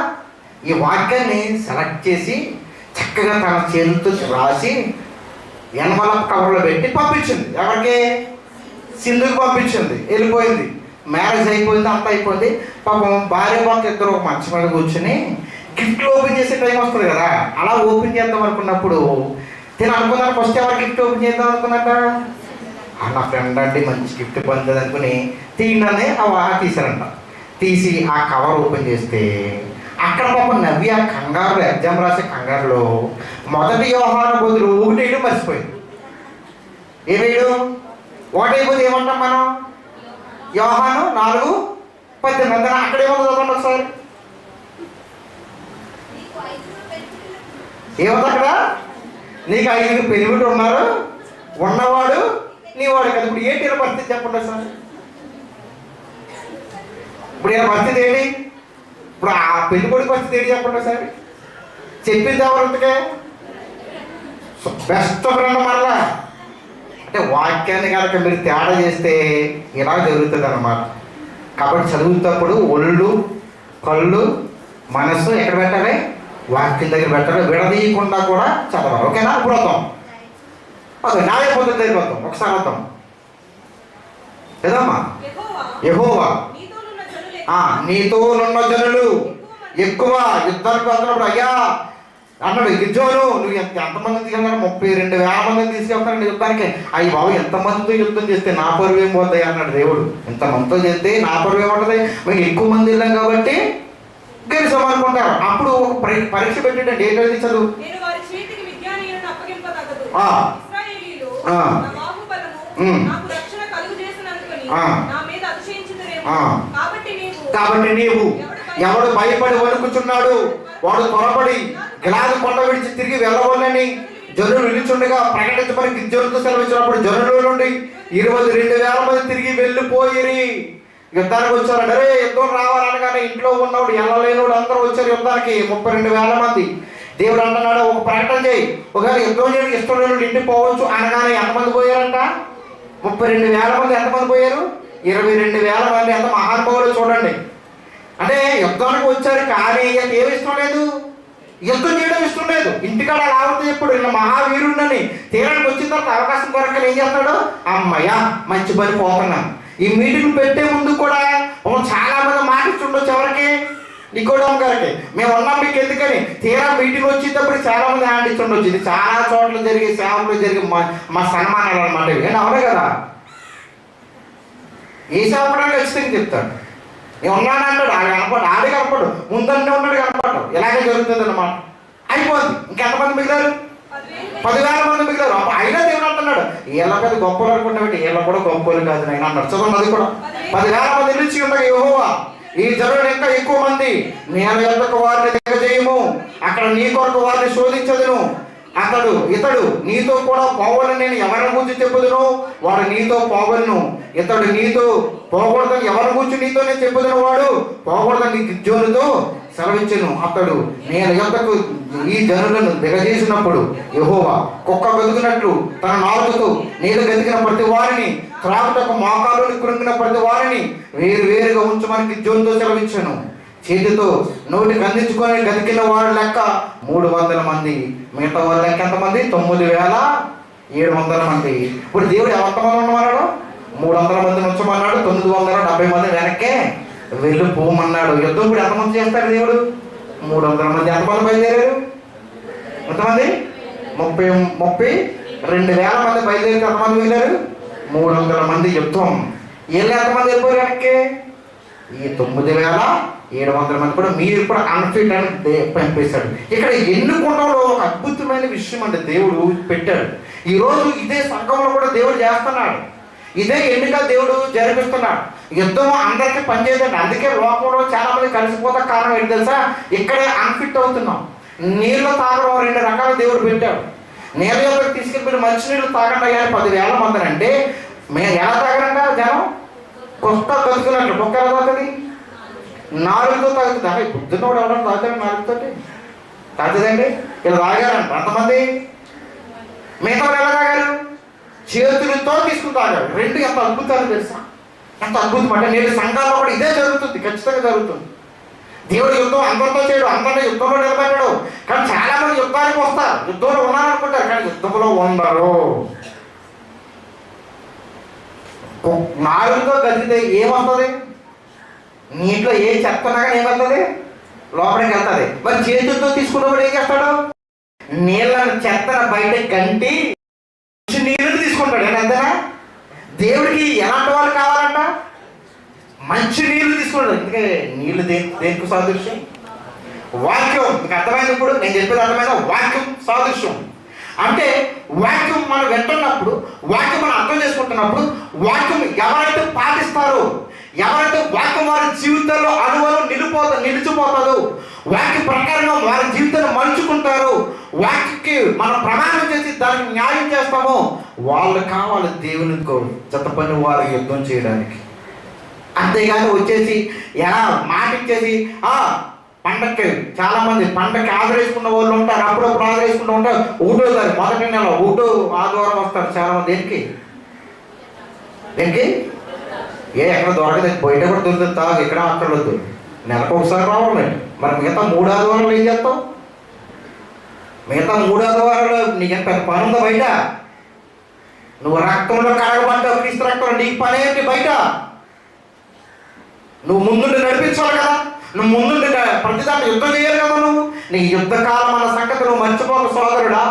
ఈ వాక్యాన్ని సెలెక్ట్ చేసి చక్కగా తన చేతులతో రాసి ఎన్వలప్ కవర్లో పెట్టి పంపించింది. ఎవరికి? సింధుకి పంపించింది. వెళ్ళిపోయింది. మ్యారేజ్ అయిపోయింది, అంతా అయిపోయింది. పాపం భార్య భర్త ఇద్దరు ఒక మంచి మీద కూర్చొని గిఫ్ట్లు ఓపెన్ చేసే టైం వస్తుంది కదా, అలా ఓపెన్ చేద్దాం అనుకున్నప్పుడు నేను అనుకున్నాను ఫస్ట్ ఎవరు గిఫ్ట్ ఓపెన్ చేద్దాం అనుకున్నట్ట? నా ఫ్రెండ్ అంటే మంచి గిఫ్ట్ పొందేది అనుకుని తీయడాన్ని తీశారంట. తీసి ఆ కవర్ ఓపెన్ చేస్తే అక్కడ పాపం నవ్య కంగారులో, ఎగ్జామ్ రాసే కంగారులో 1 యోహాను బదులు 1 వేయడం మర్చిపోయింది. ఏమేయడం? 1 అయిపోతే ఏమంటాం మనం? యోహాను 4:18. అక్కడేమో చదవండి ఒకసారి. ఏమవుతుంది అక్కడ? నీకు 5 పెరుగులు ఉన్నారు, ఉన్నవాడు నీవాడు కదా. ఇప్పుడు ఏంటి ఇలా పరిస్థితి చెప్పండి సార్? ఇప్పుడు ఇలా పరిస్థితి ఏంటి? ఇప్పుడు ఆ పెళ్లి కొడుకు పరిస్థితి ఏంటి చెప్పండి సార్? చెప్పింది ఎవరింతకే? బెస్ట్ ఫ్రెండ్ మరలా. అంటే వాక్యాన్ని కనుక మీరు తేడా చేస్తే ఇలా జరుగుతుంది అన్నమాట. కాబట్టి చదువుతప్పుడు ఒళ్ళు, కళ్ళు, మనస్సు ఎక్కడ పెట్టాలి? వాక్యం దగ్గర పెట్టాలి. విడదీయకుండా కూడా చదవాలి. ఓకేనా? ఇప్పుడు వద్దాం. ఓకే, న్యాయ పద్ధతి దగ్గర వద్దాం. ఒకసారి వద్దాం. ఏదమ్మా? యెహోవా నీతోనున్న జనులు ఎక్కువ. యుద్ధానికి వెళ్తున్నప్పుడు అయ్యా అన్నాడు గిద్యోను, నువ్వు ఎంతమందిని తీసుకెళ్ళాడు? 32,000 మందిని తీసుకెళ్తానండి యుద్ధానికి. అయ్యి బాబు, ఎంతమందితో యుద్ధం చేస్తే నా పరువు ఏం పోతాయి అన్నాడు దేవుడు. ఎంతమందితో చేస్తే నా పరువు ఏముంటుంది? మేము ఎక్కువ మంది వెళ్ళాం కాబట్టి గెలిచామనుకుంటారు. అప్పుడు ఒక పరీక్ష పెట్టండి. ఏంటది? చదువు. కాబట్టి నీవు ఎవడు భయపడి వణుకుచున్నాడు వాడు త్వరపడి గిలాదు కొండ విడిచి తిరిగి వెళ్ళవాలని జనులు నిలుచుండగా ప్రకటించమని గిద్యోనుతో సెలవిచ్చినప్పుడు జనుల నుండి 22,000 మంది తిరిగి వెళ్ళిపోయిరి. యుద్ధానికి వచ్చారంటే అరే యుద్ధం రావాలనగానే ఇంట్లో ఉన్నవాడు వెళ్ళలేనోడు అందరూ వచ్చారు యుద్ధానికి. 32,000 మంది. దేవుడు అంటున్నాడు ఒక ప్రకటన చేయి, ఒకవేళ యుద్ధం చేయడానికి ఇష్టం లేని ఇంటికి పోవచ్చు అనగానే ఎంతమంది పోయారంట? 32,000 మంది ఎంతమంది పోయారు? 22,000 మంది. ఎంత మహానుభావులు చూడండి. అంటే యుద్ధానికి వచ్చారు, కానీ ఏమి ఇష్టం లేదు, యుద్ధం చేయడం ఇష్టం లేదు. ఇంటికాడ రావద్దు ఎప్పుడు ఇలా మహావీరుడిని. తీరానికి వచ్చిన తర్వాత అవకాశం దొరకలు ఏం చేస్తాడు? అమ్మయ్య మంచి పని పోతున్నాను. ఈ మీటింగ్ పెట్టే ముందు కూడా చాలా మంది మాటిస్తుండొచ్చు. ఎవరికి? నికోడెము గారికి. మేము ఉన్నాం మీకు ఎందుకని. తీరా మీటింగ్ వచ్చేటప్పుడు చాలా మంది హ్యాండ్ ఇస్తుండొచ్చు. ఇది చాలా చోట్ల జరిగే సేవలు జరిగే మా సన్మానాలు అనమాట. ఇవి అవునే కదా. ఏ సేవకుడు ఖచ్చితంగా చెప్తాడు. నేను ఉన్నాను అంటాడు. ఆడు కనపడు, ఆడే కనపడు, ముందన్నే ఉన్నాడు కనపడటం. ఇలాగే జరుగుతుంది అన్నమాట. అయిపోద్ది. ఇంకెంతమంది మిగిలారు? 10,000 మంది మిగిలారు. అప్పుడు అయినా దేవుడు అంటున్నాడు, వీళ్ళ పెద్ద గొప్పలు అనుకుంటే వీళ్ళ కూడా గొప్పలు కాదు నేను అన్నాడు. చదువు అది కూడా 10,000 మంది నిలిచి ఉండగా యెహోవా ఈ జనులు ఇంకా ఎక్కువ మంది నేను ఎంతకు వారిని దిగజేయము, అక్కడ నీ కొరకు వారిని శోధించదును. ఇతడు నీతో కూడా పోవాలని నేను ఎవరిని గురించి చెప్పుదును, వాడు నీతో పోవలను. ఇతడు నీతో పోకూడదని ఎవరి గురించి నీతోనే చెప్పుదును, వాడు పోకూడదని గిద్యోనుతో సెలవిచ్చెను. అతడు నేను యొద్దకు ఈ జనులను దిగజేసినప్పుడు యెహోవా కుక్క గతుకున్నట్లు తన నాలుకతో నీళ్ళు గతికిన ప్రతి వారిని, త్రాగుటకు మోకాలుని కృంగిన ప్రతి వారిని వేరువేరుగా ఉంచమని గిద్యోనుతో సెలవిచ్చాను. చేతితో నోటికి అందించుకొని గతికిన వారి లెక్క 300 మంది. మిగతా వాళ్ళ లెక్క ఎంతమంది? 9,700 మంది. ఇప్పుడు దేవుడు ఎంతమంది ఉండమన్నాడు? 300 మందిని ఉంచమన్నాడు. 970 మంది వెనక్కే వెళ్ళిపోమన్నాడు. యుద్ధం ఇప్పుడు ఎంతమంది చేస్తాడు దేవుడు? 300 మంది. ఎంతమంది బయలుదేరారు? ఎంతమంది? 32,000 మంది బయలుదేరి ఎంతమంది మిగిలారు? 300 మంది యుద్ధం. వీళ్ళు ఎంతమంది వెళ్ళిపోయారు వెనక్కి? ఈ 9,700 మంది కూడా మీరు కూడా అన్ఫిట్ అని పంపేశాడు. ఇక్కడ ఎన్నుకోవడంలో ఒక అద్భుతమైన విషయం అంటే దేవుడు పెట్టాడు. ఈరోజు ఇదే సంఘంలో కూడా దేవుడు చేస్తున్నాడు. ఇదే ఎన్నిక దేవుడు జరిపిస్తున్నాడు. యుద్ధం అందరికీ పనిచేయదండి. అందుకే లోకంలో చాలా మంది కలిసిపోతా కారణం ఏంటి తెలుసా? ఇక్కడే అన్ఫిట్ అవుతున్నాం. నీళ్ళు తాగడం 2 రకాల దేవుడు పెట్టాడు. నీళ్ళ యొక్క తీసుకెళ్ళి మీరు మంచినీళ్ళు తాగండి కానీ 10,000 మంది అంటే మేము ఎలా తాగరంట? జనం కొత్త కలుసుకున్నట్లు మొక్క ఎలా తాగుతుంది? నాలుగుతో తాగుతుంది. అంటే పొద్దున్న కూడా ఎవరైనా తాగుతాడు నాలుగుతోటి? తాగుతుందండి. ఇలా తాగారంట అంతమంది. మిగతా ఎలా తాగారు? చేతులతో తీసుకుని తాగారు. 2 ఎంత అద్భుతాలు తెలుసా? ఎంత అద్భుతం అంటే నేటి సంఘాల్లో కూడా ఇదే జరుగుతుంది. ఖచ్చితంగా జరుగుతుంది. దేవుడు యుద్ధం అందరితో చేయడు, అందరినీ యుద్ధంలో నిలబెట్టాడు. కానీ చాలా మంది యుద్ధానికి వస్తారు, యుద్ధంలో ఉన్నారనుకుంటారు, కానీ యుద్ధంలో ఉండరు. నాలుగుతో గదిలితే ఏమవుతుంది? నీటిలో ఏ చెత్త ఉన్నా కానీ ఏమవుతుంది? లోపలికి వెళ్తుంది. మరి చేతులతో తీసుకున్నప్పుడు ఏం చేస్తాడు? నీళ్ళను చెత్తను బయట గంటి నీళ్ళు తీసుకుంటాడు. అంతేనా? దేవుడికి ఎలాంటి వాళ్ళు కావాలంట? మంచి నీళ్లు తీసుకుంటాడు. ఎందుకంటే నీళ్లు దేనికి సాదృశ్యం? వాక్యం. మీకు అర్థమైంది? ఇప్పుడు నేను చెప్పేది అర్థమైన వాక్యం సాదృశ్యం అంటే వాక్యం మనం వింటున్నప్పుడు, వాక్యం మనం అర్థం చేసుకుంటున్నప్పుడు, వాక్యం ఎవరైతే పాటిస్తారో, ఎవరైతే వాక్యం వారి జీవితంలో అనువను నిలిచిపోతారో, వాక్య ప్రకారంగా వారి జీవితాన్ని మలుచుకుంటారు, వాక్యకి మనం ప్రమాణం చేసి దానికి న్యాయం చేస్తామో వాళ్ళు కావాలి దేవునితో జతపని వారు యుద్ధం చేయడానికి. అంతేగాని వచ్చేసి ఎలా మాట ఇచ్చేసి పండగకి చాలా మంది పండగకి ఆదరేసుకున్న వాళ్ళు ఉంటారు, అప్పుడప్పుడు ఆదరేసుకుంటూ ఉంటారు. 1వ తారీఖు మొదటి నెల 1వ ఆదివారం వస్తారు చాలా మంది. దేనికి ఎక్కడ దొరకదు, బయట కూడా దొరుకుతుంది. తాగు ఇక్కడ అక్కడ వద్దు, నెలకు ఒకసారి రావాలి. మరి మిగతా 3 ఆదివారాలు ఏం చేస్తావు? మిగతా 3 ఆదివారాలు నీకు పెద్ద పని ఉందా బయట? నువ్వు రక్తంలో కడగబడ్డావు, క్రీస్తు రక్తంలో, నీకు పని ఏంటి బయట? నువ్వు ముందుండి నడిపించాలి కదా, నువ్వు ముందుండి ప్రతిదాన్ని యుద్ధం చేయాలి కదా. నువ్వు నీ యుద్ధకాలం అన్న సంగతి నువ్వు మర్చిపోక సోదరుడా.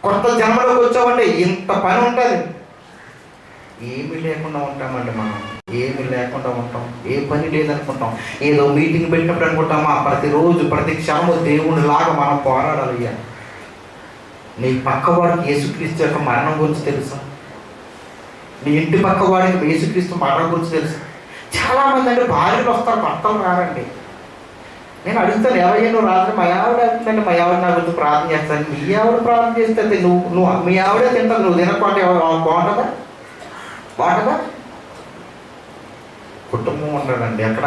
కొత్త జన్మలోకి వచ్చావంటే ఇంత పని ఉంటుంది. ఏమీ లేకుండా ఉంటామండి మనం, ఏమీ లేకుండా ఉంటాం, ఏ పని లేదనుకుంటాం. ఏదో మీటింగ్ పెట్టినప్పుడు అనుకుంటామా ప్రతిరోజు ప్రతి క్షణము దేవుని లాగా మనం పోరాడాలి. అయ్యా నీ పక్కవాడికి యేసుక్రీస్తు యొక్క మరణం గురించి తెలుసా? నీ ఇంటి పక్కవాడికి యేసుక్రీస్తు మరణం గురించి తెలుసా? చాలామంది అంటే భార్యలు వస్తారు, భర్తలు రారండి. నేను అడుగుతాను, ఎవరైనా నువ్వు రాత్రి మా ఆవిడ అవుతుందండి, మా ఆవిడ నా గురించి ప్రార్థన చేస్తాను. మీ ఆవిడ ప్రార్థన చేస్తే నువ్వు మీ ఆవిడే తింటావు, నువ్వు తినకపోతే బాగుంటుందా? బాగుంటుందా? కుటుంబం ఉండడండి అక్కడ,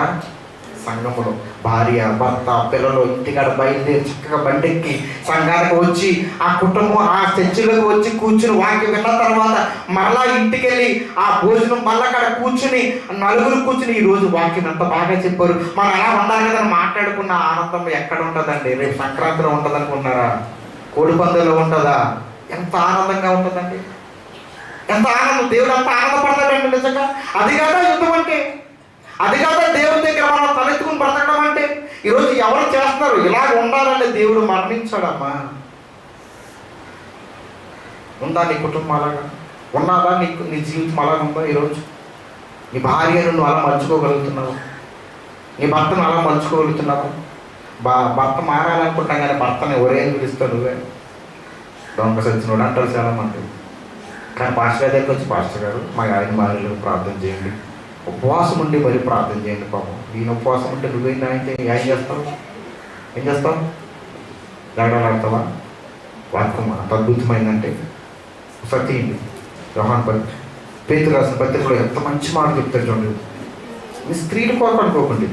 సంఘములో భార్య, భర్త, పిల్లలు ఇంటికాడ బయలుదేరి చక్కగా బండెక్కి సంఘానికి వచ్చి ఆ కుటుంబం ఆ చర్చిలోకి వచ్చి కూర్చుని వాక్యం విన్న తర్వాత మరలా ఇంటికి వెళ్ళి ఆ భోజనం బల్లకాడ కూర్చుని నలుగురు కూర్చుని ఈరోజు వాక్యం ఎంత బాగా చెప్పారు, మనం ఎలా ఉండాలి కదా మాట్లాడుకున్న ఆనందం ఎక్కడ ఉంటుందండి? రేపు సంక్రాంతిలో ఉంటుంది అనుకుంటున్నారా? కోడిపందులో ఉంటుందా? ఎంత ఆనందంగా ఉంటుందండి, ఎంత ఆనందం! దేవుడు అంత ఆనందపడతాడండి నిజంగా. అది కాదా యుద్ధం అంటే, అది కాదా దేవుడి దగ్గర మనం తలెత్తుకుని బ్రతకడం అంటే. ఈరోజు ఎవరు చేస్తున్నారు? ఇలాగ ఉండాలంటే దేవుడు మరణించాడమ్మా. ఉందా నీ కుటుంబం అలాగా? ఉన్నాదా నీ జీవితం అలాగ ఉందా? ఈరోజు నీ భార్యను నువ్వు అలా మలుచుకోగలుగుతున్నావు, నీ భర్తను అలా మలుచుకోగలుగుతున్నావు. భర్త మారాలనుకుంటాం కానీ భర్తని ఎవరేం పిలుస్తావు? నువ్వే దొంగ సచ్చినోడు అంటారు చాలామంది. కానీ పాస్టర్ గారి దగ్గరికి వచ్చి, పాస్టర్ గారు మా ఆయన భార్యలు ప్రార్థన చేయండి, ఉపవాసం ఉండి మరి ప్రార్థన చేయండి. పాపం ఈయన ఉపవాసం ఉంటే నువ్వేం అయితే ఏం చేస్తావు? ఏం చేస్తావు? ఆడతావా? వాక్యం అంత అద్భుతమైందంటే ఒకసారి తీయండి. యోహాను పేతురు రాసిన పత్రికలో ఎంత మంచి మాట చెప్తారు చూడండి. మీ స్త్రీల కొరకు అనుకోకండి,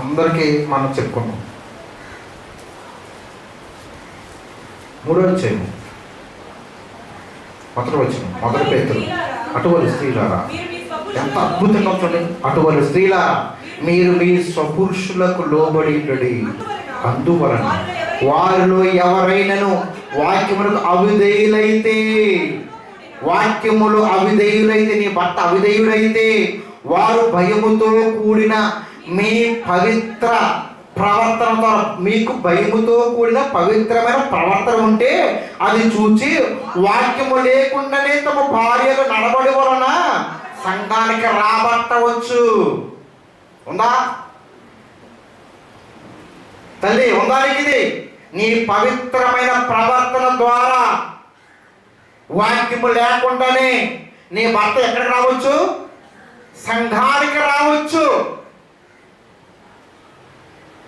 అందరికీ మనం చెప్పుకున్నాం. 3వ అధ్యాయం మొదటి పేతురు, అటువంటి స్త్రీలారా, ఎంత అద్భుతంగా ఉంటుంది. అటువంటి స్త్రీలారా, మీరు మీ స్వపురుషులకు లోబడి ఉండడి, అందువలన వారిలో ఎవరైనాను వాక్యములకు అవిధేయులైతే, నీ భర్త అవిధేయుడైతే, వారు భయముతో కూడిన మీ పవిత్ర ప్రవర్తన, మీకు భయముతో కూడిన పవిత్రమైన ప్రవర్తన ఉంటే అది చూచి వాక్యము లేకుండానే తమ భార్యలు నడబడి వలన సంఘానికి రాబట్టవచ్చు. ఉందా తల్లి? ఉందా నీకు ఇది? నీ పవిత్రమైన ప్రవర్తన ద్వారా వాక్యము లేకుండానే నీ భర్త ఎక్కడికి రావచ్చు? సంఘానికి రావచ్చు.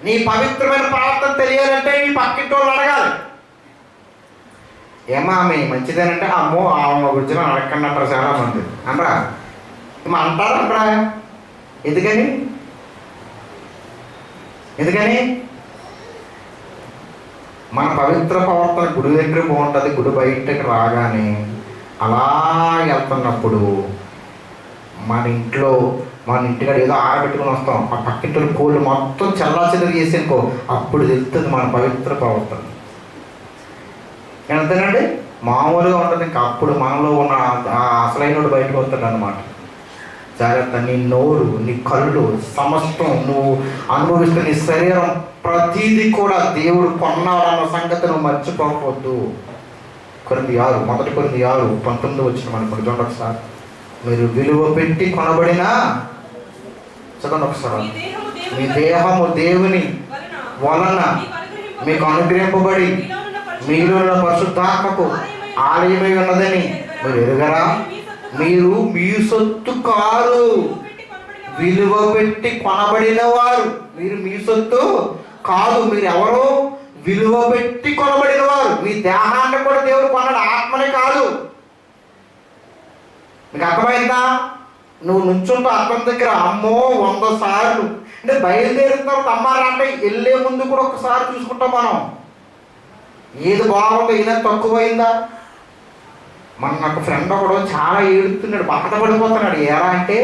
నీ పవిత్రమైన ప్రవర్తన తెలియాలంటే నీ పక్కింటి వాళ్ళు అడగాలి. ఏమా ఆమె మంచిదేనంటే, అమ్మో ఆమె గురించి అడగండి అంటారు చాలామంది. అనరా? అంటారా? ఎందుకని మన పవిత్ర ప్రవర్తన గుడి దగ్గర బాగుంటుంది, గుడి బయటకు రాగానే అలా వెళ్తున్నప్పుడు మన ఇంటికాడ ఏదో ఆరబెట్టుకుని వస్తాం, ఆ పక్కింటి కోళ్ళు మొత్తం చల్లాచెదరు చేసేనుకో, అప్పుడు తెలుస్తుంది మన పవిత్ర ప్రవర్తన ఎంతేనండి. మామూలుగా ఉంటుంది. ఇంకా అప్పుడు మనలో ఉన్న అసలైనడు బయటకు వస్తాడు అనమాట. జాగ్రత్త, నీ నోరు, నీ కళ్ళు, సమస్తం నువ్వు అనుభవిస్తున్న నీ శరీరం ప్రతిదీ కూడా దేవుడు కొన్నాడన్న సంగతి నువ్వు మర్చిపోవద్దు. మొదటి కొరింథీ 6:19 వచ్చిన మనకు చూడండి ఒకసారి. మీరు విలువ పెట్టి కొనబడినా, చదవండి ఒకసారి. మీ దేహము దేవుని వలన మీకు అనుగ్రహింపబడి మీలో ఉన్న పరిశుద్ధాత్మకు ఆలయమై ఉన్నదని మీరు ఎరుగరా? మీరు మీ సొత్తు కారు, విలువ పెట్టి కొనబడిన వారు. మీరు మీ సొత్తు కాదు, మీరు ఎవరు? విలువ పెట్టి కొనబడిన వారు. మీ దేహాన్ని కూడా దేవుడు కొన్నాడు, ఆత్మని కాదు. మీకు అర్థమైందా? నువ్వు నుంచుంటూ అర్థం దగ్గర అమ్మో 100 సార్లు అంటే బయలుదేరిన తర్వాత అమ్మారా అంటే వెళ్ళే ముందు కూడా ఒకసారి చూసుకుంటాం మనం. ఏది బాగుందో, ఏదైనా తక్కువైందా? నాకు ఫ్రెండ్ ఒకడు చాలా ఏడుతున్నాడు, బాధపడిపోతున్నాడు. ఎలా అంటే,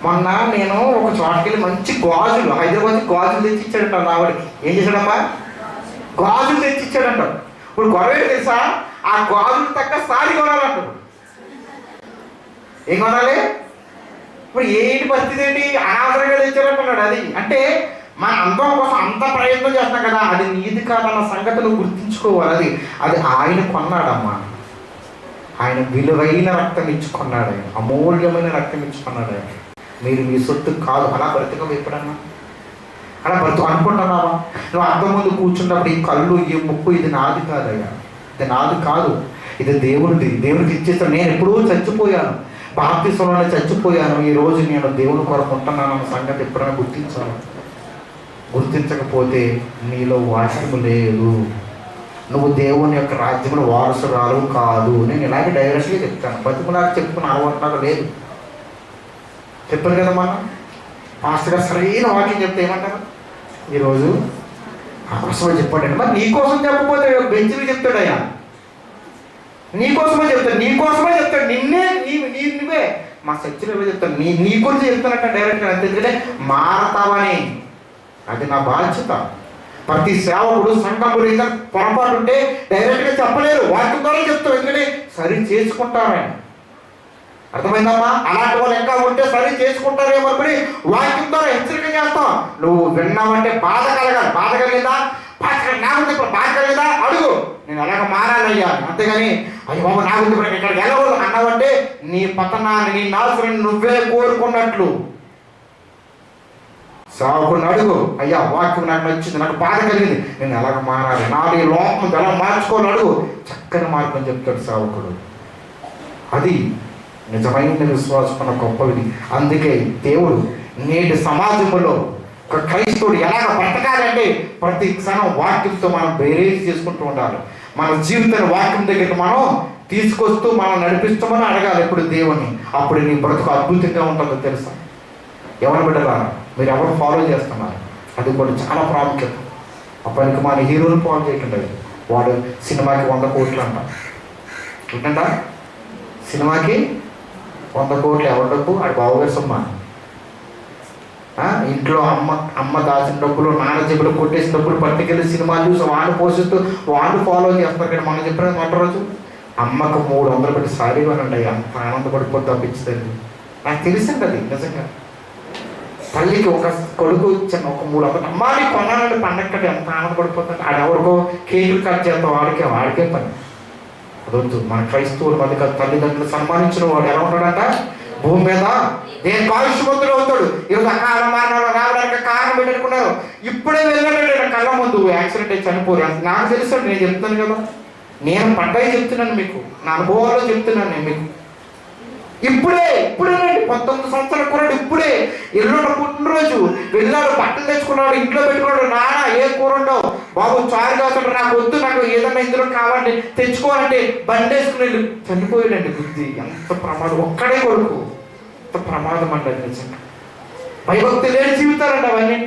మొన్న నేను ఒక చోటకెళ్ళి మంచి గాజులు, హైదరాబాద్ గాజులు తెచ్చిచ్చాడంట నావాడికి. ఏం చేశాడమ్మా? గాజులు తెచ్చిచ్చాడంట. ఇప్పుడు గొడవ తెలుసా? ఆ గాజులు తగ్గ సారి కొనాలంట. ఏం కొనాలి? ఇప్పుడు ఏంటి పరిస్థితి ఏంటి? అనవసరంగా తెచ్చాడంటున్నాడు. అది అంటే మన అందం కోసం అంత ప్రయత్నం చేస్తాం కదా, అది నీది కాదన్న సంగతి నువ్వు గుర్తించుకోవాలి. అది ఆయన కొన్నాడమ్మా. ఆయన విలువైన రక్తం ఇచ్చుకున్నాడు, ఆయన అమూల్యమైన రక్తం ఇచ్చుకున్నాడు ఆయన. మీరు మీ సొత్తు కాదు. అలా బ్రతకవు ఎప్పుడన్నా? అలా అనుకుంటున్నావా? నువ్వు అర్థం ముందు కూర్చున్నప్పుడు ఈ కళ్ళు, ఈ ముక్కు, ఇది నాది కాదయ్యా, ఇది నాది కాదు, ఇది దేవుడిది. దేవుడికి ఇచ్చేస్తాడు. నేను ఎప్పుడూ చచ్చిపోయాను, బాప్తిసంలోనే చచ్చిపోయాను. ఈరోజు నేను దేవుని కొరకు ఉంటున్నానన్న సంగతి ఎప్పుడైనా గుర్తించాలి. గుర్తించకపోతే నీలో వాక్యము లేదు, నువ్వు దేవుని యొక్క రాజ్యంలో వారసురాలు కాదు. నేను ఇలాగే డైరెక్ట్గా చెప్తాను, బతుకులాగా చెప్పుకుని అలవాటులాగా లేదు. చెప్పాను కదా, మన పాస్టర్ గారు సరైన వాక్యం చెప్తే ఏమంటారు? ఈరోజు నా కోసమే చెప్పాడండి. మరి నీ కోసం చెప్పకపోతే బెంచ్లు చెప్తాడు ఆయన. నీ కోసమే చెప్తాడు, నీ కోసమే చెప్తాడు. నువ్వే మా చర్చిలో చెప్తాను, నీ గురించి చెప్తానంట డైరెక్ట్గా. ఎందుకంటే మారతావని, అది నా బాధ్యత. ప్రతి సేవకుడు సంఘములు ఏదైనా పొరపాటు ఉంటే డైరెక్ట్గా చెప్పలేరు, వాటి ద్వారా చెప్తారు. ఎందుకంటే సరి చేసుకుంటారు ఆయన. అర్థమైందమ్మా? అలాంటి వాళ్ళు ఇంకా ఉంటే సరి చేసుకుంటారేమో అనుకుని వాక్యం ద్వారా హెచ్చరిక చేస్తాం. నువ్వు విన్నావంటే బాధ కలగాలి. బాధ కలిగిందా? నాకు ఇప్పుడు బాధ కలిగిందా అడుగు, నేను ఎలాగ మారాలయ్యా. అంతేగాని అయ్యో బాబు నాకు ఇప్పుడు ఇక్కడికి వెళ్ళకూడదు అన్నావంటే నీ పతనాన్ని, నీ నాశనాన్ని నువ్వే కోరుకున్నట్లు. సావుకుని అడుగు, అయ్యా వాక్యం నాకు నచ్చింది, నాకు బాధ కలిగింది, నేను ఎలాగ మారాలి, నాది ఈ లోపం ఎలా మార్చుకోవాలి అడుగు. చక్కని మార్గం చెప్తాడు సావుకుడు. అది నిజమైన విశ్వాసం గొప్పది. అందుకే దేవుడు నేటి సమాజంలో ఒక క్రైస్తవుడు ఎలాగ బ్రతకాలంటే ప్రతి క్షణం వాక్యంతో మనం బేరేజ్ చేసుకుంటూ ఉండాలి. మన జీవితాన్ని వాక్యం దగ్గరికి మనం తీసుకొస్తూ మనం నడిపిస్తామని అడగాలి ఎప్పుడు దేవుని. అప్పుడు నీ బ్రతుకు అద్భుతంగా ఉంటుందో తెలుసా? ఎవరు బిడ్డరా, మీరు ఎవరు ఫాలో చేస్తున్నారు? అది కూడా చాలా ప్రాముఖ్యత. అప్పటికి మన హీరోని ఫాలో చేయకుండా, వాడు సినిమాకి 100 కోట్లు అంట. ఏంటంట? సినిమాకి 100 కోట్లు. ఎవరి డబ్బు? ఆడు బావగారి సొమ్మ. ఇంట్లో అమ్మ దాచిన డబ్బులు, నాన్న జబ్బులు కొట్టేసిన డబ్బులు పట్టుకెళ్ళి సినిమాలు చూసి వాడిని పోషిస్తూ వాడిని ఫాలో చేస్తారు. కానీ మనం చెప్పిన మొట్ట రోజు అమ్మకు 300 పెట్టి సారీ అనండి, అంత ఆనందపడిపోతే తప్పించదండి. నాకు తెలిసింది అది నిజంగా. తల్లికి ఒక కొడుకు చిన్న ఒక 300 అమ్మాయి కొనాలంటే పండగ ఎంత ఆనందపడిపోతుంది. ఆడ ఎవరికో కేకులు కట్ చేస్తాం, వాడికే పని. అదొద్దు. మన క్రైస్తవుల మధ్య తల్లిదండ్రులు సన్మానించిన వాడు ఎలా ఉంటాడంట? భూమి మీద నేను కాలుష్యవంతుడు అవుతాడు. ఈరోజు అకాల మరణాలు రావడానికి కారణం పెట్టుకున్నారు. ఇప్పుడే వెళ్ళాడు కళ్ళ ముందు యాక్సిడెంట్ అయి చనిపోరు. నాకు తెలుసు, నేను చెప్తాను కదా, నేను పడ్డాయి చెప్తున్నాను మీకు, నా అనుభవాల్లో చెప్తున్నాను నేను మీకు. ఇప్పుడేనండి 19 సంవత్సరాల కుర్రాడు ఇప్పుడే ఎల్లుండ పుట్టినరోజు వెళ్ళాడు, బట్టలు తెచ్చుకున్నాడు, ఇంట్లో పెట్టుకున్నాడు. నాన్న ఏ కూర ఉండవు బాబు, చారు కాకుండా నాకు వద్దు, నాకు ఏదన్నా ఇందులో కావాలంటే తెచ్చుకోవాలంటే బండి వేసుకుని వెళ్ళి చనిపోయాడండి. బుద్ధి ఎంత ప్రమాదం! ఒక్కడే కొడుకు, ఎంత ప్రమాదం అండి అది నిజంగా. భయభక్తి లేని జీవితాలండి అవన్నీ,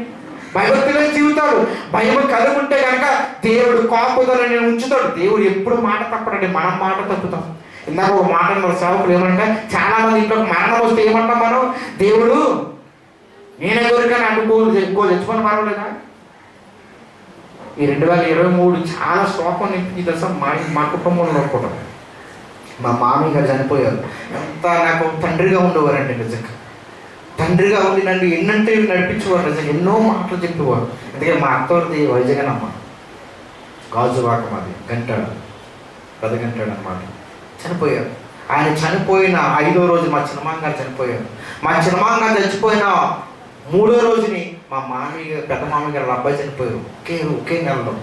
భయభక్తి లేని జీవితాలు. భయం కలిగి ఉంటే కనుక దేవుడు కాపుదలని ఉంచుతాడు. దేవుడు ఎప్పుడు మాట తప్పడండి, మనం మాట తప్పుతాం. ఇందాక ఒక మాట సేవకులు ఏమంటే, చాలా మంది ఇంట్లో మరణం వస్తే ఏమంటాం మనం? దేవుడు నేనే కోరికని ఇంకో తెచ్చుకొని పర్వాలేదా? ఈ 2023 చాలా శోకం నింపి తెలుసా మా కుటుంబంలో అనుకుంటాం. మా మామయ్య గారు చనిపోయారు. ఎంత నాకు తండ్రిగా ఉండేవారండి నిజంగా. తండ్రిగా ఉండి నన్ను ఎన్నంటే నడిపించేవారు నిజంగా. ఎన్నో మాటలు చెప్పేవారు. అందుకే మా అత్తవారిది వైజగనమ్మ, గాజువాక మాది, గంటాడు, 10 గంటాడు అన్నమాట. చనిపోయారు. ఆయన చనిపోయిన 5వ రోజు మా చిన్నమామ గారు చనిపోయారు. మా చిన్నమామ గారు చచ్చిపోయిన 3వ రోజుని మా మామయ్య పెద్ద మామయ్య గారు అబ్బాయి చనిపోయారు. ఒకే నెలలో.